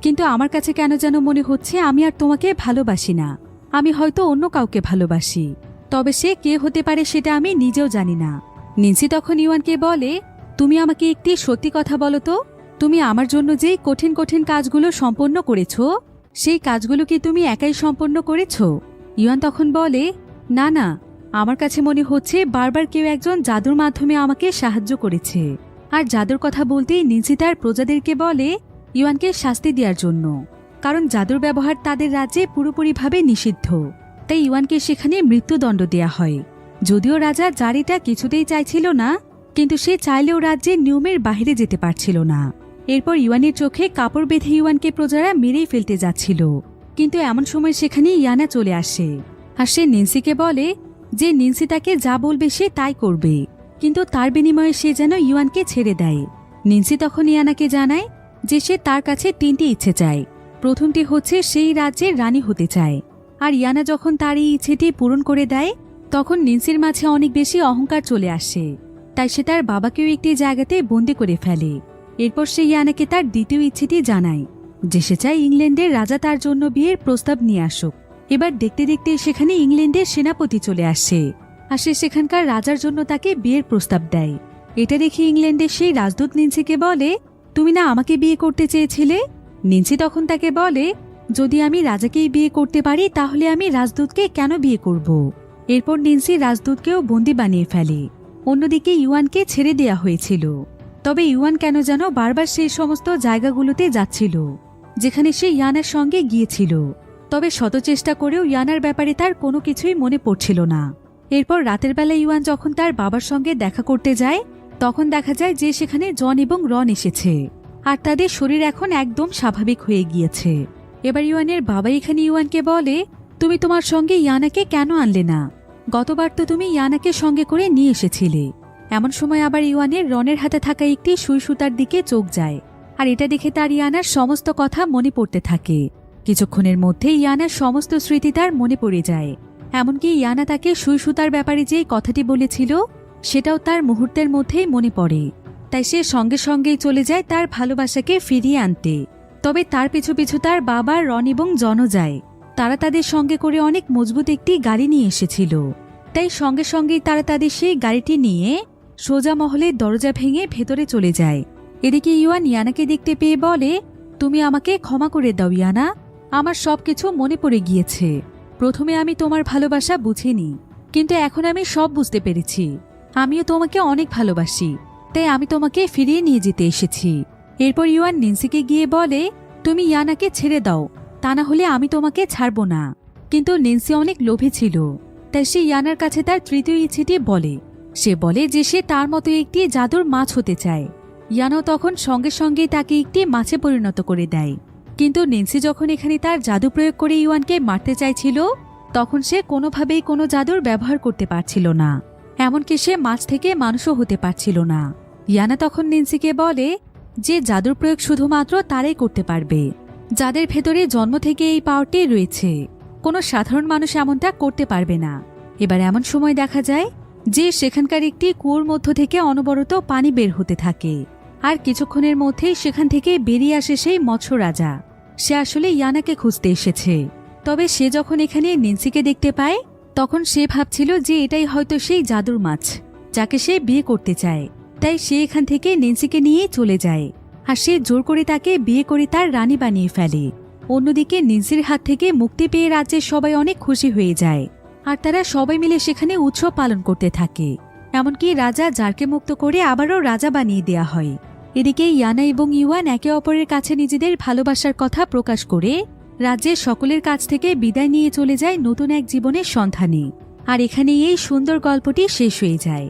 S1: কিন্তু আমার কাছে কেন যেন মনে হচ্ছে আমি আর তোমাকে ভালোবাসি না, আমি হয়তো অন্য কাউকে ভালোবাসি। তবে সে কে হতে পারে সেটা আমি নিজেও জানি না। নেন্সি তখন ইওয়ানকে বলে, তুমি আমাকে একটি সত্যি কথা বলো তো, তুমি আমার জন্য যেই কঠিন কঠিন কাজগুলো সম্পন্ন করেছো সেই কাজগুলো কি তুমি একাই সম্পন্ন করেছো? ইওয়ান তখন বলে, না না, আমার কাছে মনে হচ্ছে বারবার কেউ একজন জাদুর মাধ্যমে আমাকে সাহায্য করেছে। আর জাদুর কথা বলতেই নেন্সি তার প্রজাদেরকে বলে ইওয়ানকে শাস্তি দেওয়ার জন্য, কারণ জাদুর ব্যবহার তাদের রাজ্যে পুরোপুরিভাবে নিষিদ্ধ, তাই ইওয়ানকে সেখানে মৃত্যুদণ্ড দেয়া হয়। যদিও রাজা জারিটা কিছুতেই চাইছিল না, কিন্তু সে চাইলেও রাজ্যের নিয়মের বাইরে যেতে পারছিল না। এরপর ইওয়ানের চোখে কাপড় বেঁধে ইওয়ানকে প্রজারা মেরেই ফেলতে যাচ্ছিল, কিন্তু এমন সময় সেখানে ইয়ানা চলে আসে, আর সে নেন্সিকে বলে যে নেন্সি তাকে যা বলবে সে তাই করবে, কিন্তু তার বিনিময়ে সে যেন ইওয়ানকে ছেড়ে দেয়। নেন্সি তখন ইয়ানাকে জানায় যে সে তার কাছে 3টি ইচ্ছে চায়। প্রথমটি হচ্ছে সেই রাজ্যের রানী হতে চায়, আর ইয়ানা যখন তার এই ইচ্ছেটি পূরণ করে দেয় তখন নেন্সির মাঝে অনেক বেশি অহংকার চলে আসে, তাই সে তার বাবাকেও একটি জায়গাতে বন্দি করে ফেলে। এরপর সে ইয়ানাকে তার দ্বিতীয় ইচ্ছেটি জানায় যে সে চায় ইংল্যান্ডের রাজা তার জন্য বিয়ের প্রস্তাব নিয়ে আসুক। এবার দেখতে দেখতে সেখানে ইংল্যান্ডের সেনাপতি চলে আসে, আর সে সেখানকার রাজার জন্য তাকে বিয়ের প্রস্তাব দেয়। এটা দেখে ইংল্যান্ডের সেই রাজদূত নেন্সিকে বলে, তুমি না আমাকে বিয়ে করতে চেয়েছিলে? নেন্সি তখন তাকে বলে, যদি আমি রাজাকেই বিয়ে করতে পারি তাহলে আমি রাজদূতকে কেন বিয়ে করব? এরপর নেন্সি রাজদূতকেও বন্দি বানিয়ে ফেলে। অন্যদিকে ইওয়ানকে ছেড়ে দেয়া হয়েছিল, তবে ইওয়ান কেন যেন বারবার সেই সমস্ত জায়গাগুলোতে যাচ্ছিল যেখানে সে ইয়ানার সঙ্গে গিয়েছিল। তবে শত চেষ্টা করেও ইয়ানার ব্যাপারে তার কোনো কিছুই মনে পড়ছিল না। এরপর রাতের বেলা ইওয়ান যখন তার বাবার সঙ্গে দেখা করতে যায় তখন দেখা যায় যে সেখানে জন এবং রন এসেছে, আর তাদের শরীর এখন একদম স্বাভাবিক হয়ে গিয়েছে। এবার ইউয়ানের বাবা এখানে ইউয়ানকে বলে, তুমি তোমার সঙ্গে ইয়ানাকে কেন আনলে না? গতবার তো তুমি ইয়ানাকে সঙ্গে করে নিয়ে এসেছিলে। এমন সময় আবার ইউয়ানের রনের হাতে থাকা একটি সুই সুতার দিকে চোখ যায়, আর এটা দেখে তার ইয়ানার সমস্ত কথা মনে পড়তে থাকে। কিছুক্ষণের মধ্যে ইয়ানার সমস্ত স্মৃতি তার মনে পড়ে যায়। এমনকি ইয়ানা তাকে সুই সুতার ব্যাপারে যে কথাটি বলেছিল সেটাও তার মুহূর্তের মধ্যেই মনে পড়ে। তাই সে সঙ্গে সঙ্গেই চলে যায় তার ভালোবাসাকে ফিরিয়ে আনতে। তবে তার পিছু পিছু তার বাবা, রন এবং জনও যায়। তারা তাদের সঙ্গে করে অনেক মজবুত একটি গাড়ি নিয়ে এসেছিল। তাই সঙ্গে সঙ্গেই তারা তাদের সেই গাড়িটি নিয়ে সোজা মহলের দরজা ভেঙে ভেতরে চলে যায়। এদিকে ইউয়ান ইয়ানাকে দেখতে পেয়ে বলে, তুমি আমাকে ক্ষমা করে দাও ইয়ানা, আমার সবকিছু মনে পড়ে গিয়েছে। প্রথমে আমি তোমার ভালোবাসা বুঝিনি, কিন্তু এখন আমি সব বুঝতে পেরেছি। আমিও তোমাকে অনেক ভালোবাসি, তাই আমি তোমাকে ফিরিয়ে নিয়ে যেতে এসেছি। এরপর ইউয়ান নিন্সিকে গিয়ে বলে, তুমি ইয়ানাকে ছেড়ে দাও, তা না হলে আমি তোমাকে ছাড়ব না। কিন্তু নিন্সি অনেক লোভী ছিল, তাই সে ইয়ানার কাছে তার তৃতীয় ইচ্ছেটি বলে। সে বলে যে সে তার মতো একটি জাদুর মাছ হতে চায়। ইয়ানাও তখন সঙ্গে সঙ্গেই তাকে একটি মাছে পরিণত করে দেয়। কিন্তু নিন্সি যখন এখানে তার জাদু প্রয়োগ করে ইউয়ানকে মারতে চাইছিল, তখন সে কোনোভাবেই কোনো জাদুর ব্যবহার করতে পারছিল না। এমনকি সে মাছ থেকে মানুষও হতে পারছিল না। ইয়ানা তখন নিন্সিকে বলে যে জাদুর প্রয়োগ শুধুমাত্র তারাই করতে পারবে, যাদের ভেতরে জন্ম থেকে এই পাওয়ারটি রয়েছে। কোনো সাধারণ মানুষ এমনটা করতে পারবে না। এবার এমন সময় দেখা যায় যে সেখানকার একটি কুয়োর মধ্য থেকে অনবরত পানি বের হতে থাকে, আর কিছুক্ষণের মধ্যেই সেখান থেকে বেরিয়ে আসে সেই মৎস্য রাজা। সে আসলে ইয়ানাকে খুঁজতে এসেছে। তবে সে যখন এখানে নিন্সিকে দেখতে পায়, তখন সে ভাবছিল যে এটাই হয়তো সেই জাদুর মাছ যাকে সে বিয়ে করতে চায়। তাই সে এখান থেকে নিন্সিকে নিয়ে চলে যায়, আর সে জোর করে তাকে বিয়ে করে তার রানী বানিয়ে ফেলে। অন্যদিকে নিন্সির হাত থেকে মুক্তি পেয়ে রাজ্যের সবাই অনেক খুশি হয়ে যায়, আর তারা সবাই মিলে সেখানে উৎসব পালন করতে থাকে। এমনকি রাজা জারকে মুক্ত করে আবারও রাজা বানিয়ে দেয়া হয়। এদিকে ইয়ানা এবং ইউয়ান একে অপরের কাছে নিজেদের ভালোবাসার কথা প্রকাশ করে রাজ্যের সকলের কাছ থেকে বিদায় নিয়ে চলে যায় নতুন এক জীবনের সন্ধানে। আর এখানেই এই সুন্দর গল্পটি শেষ হয়ে যায়।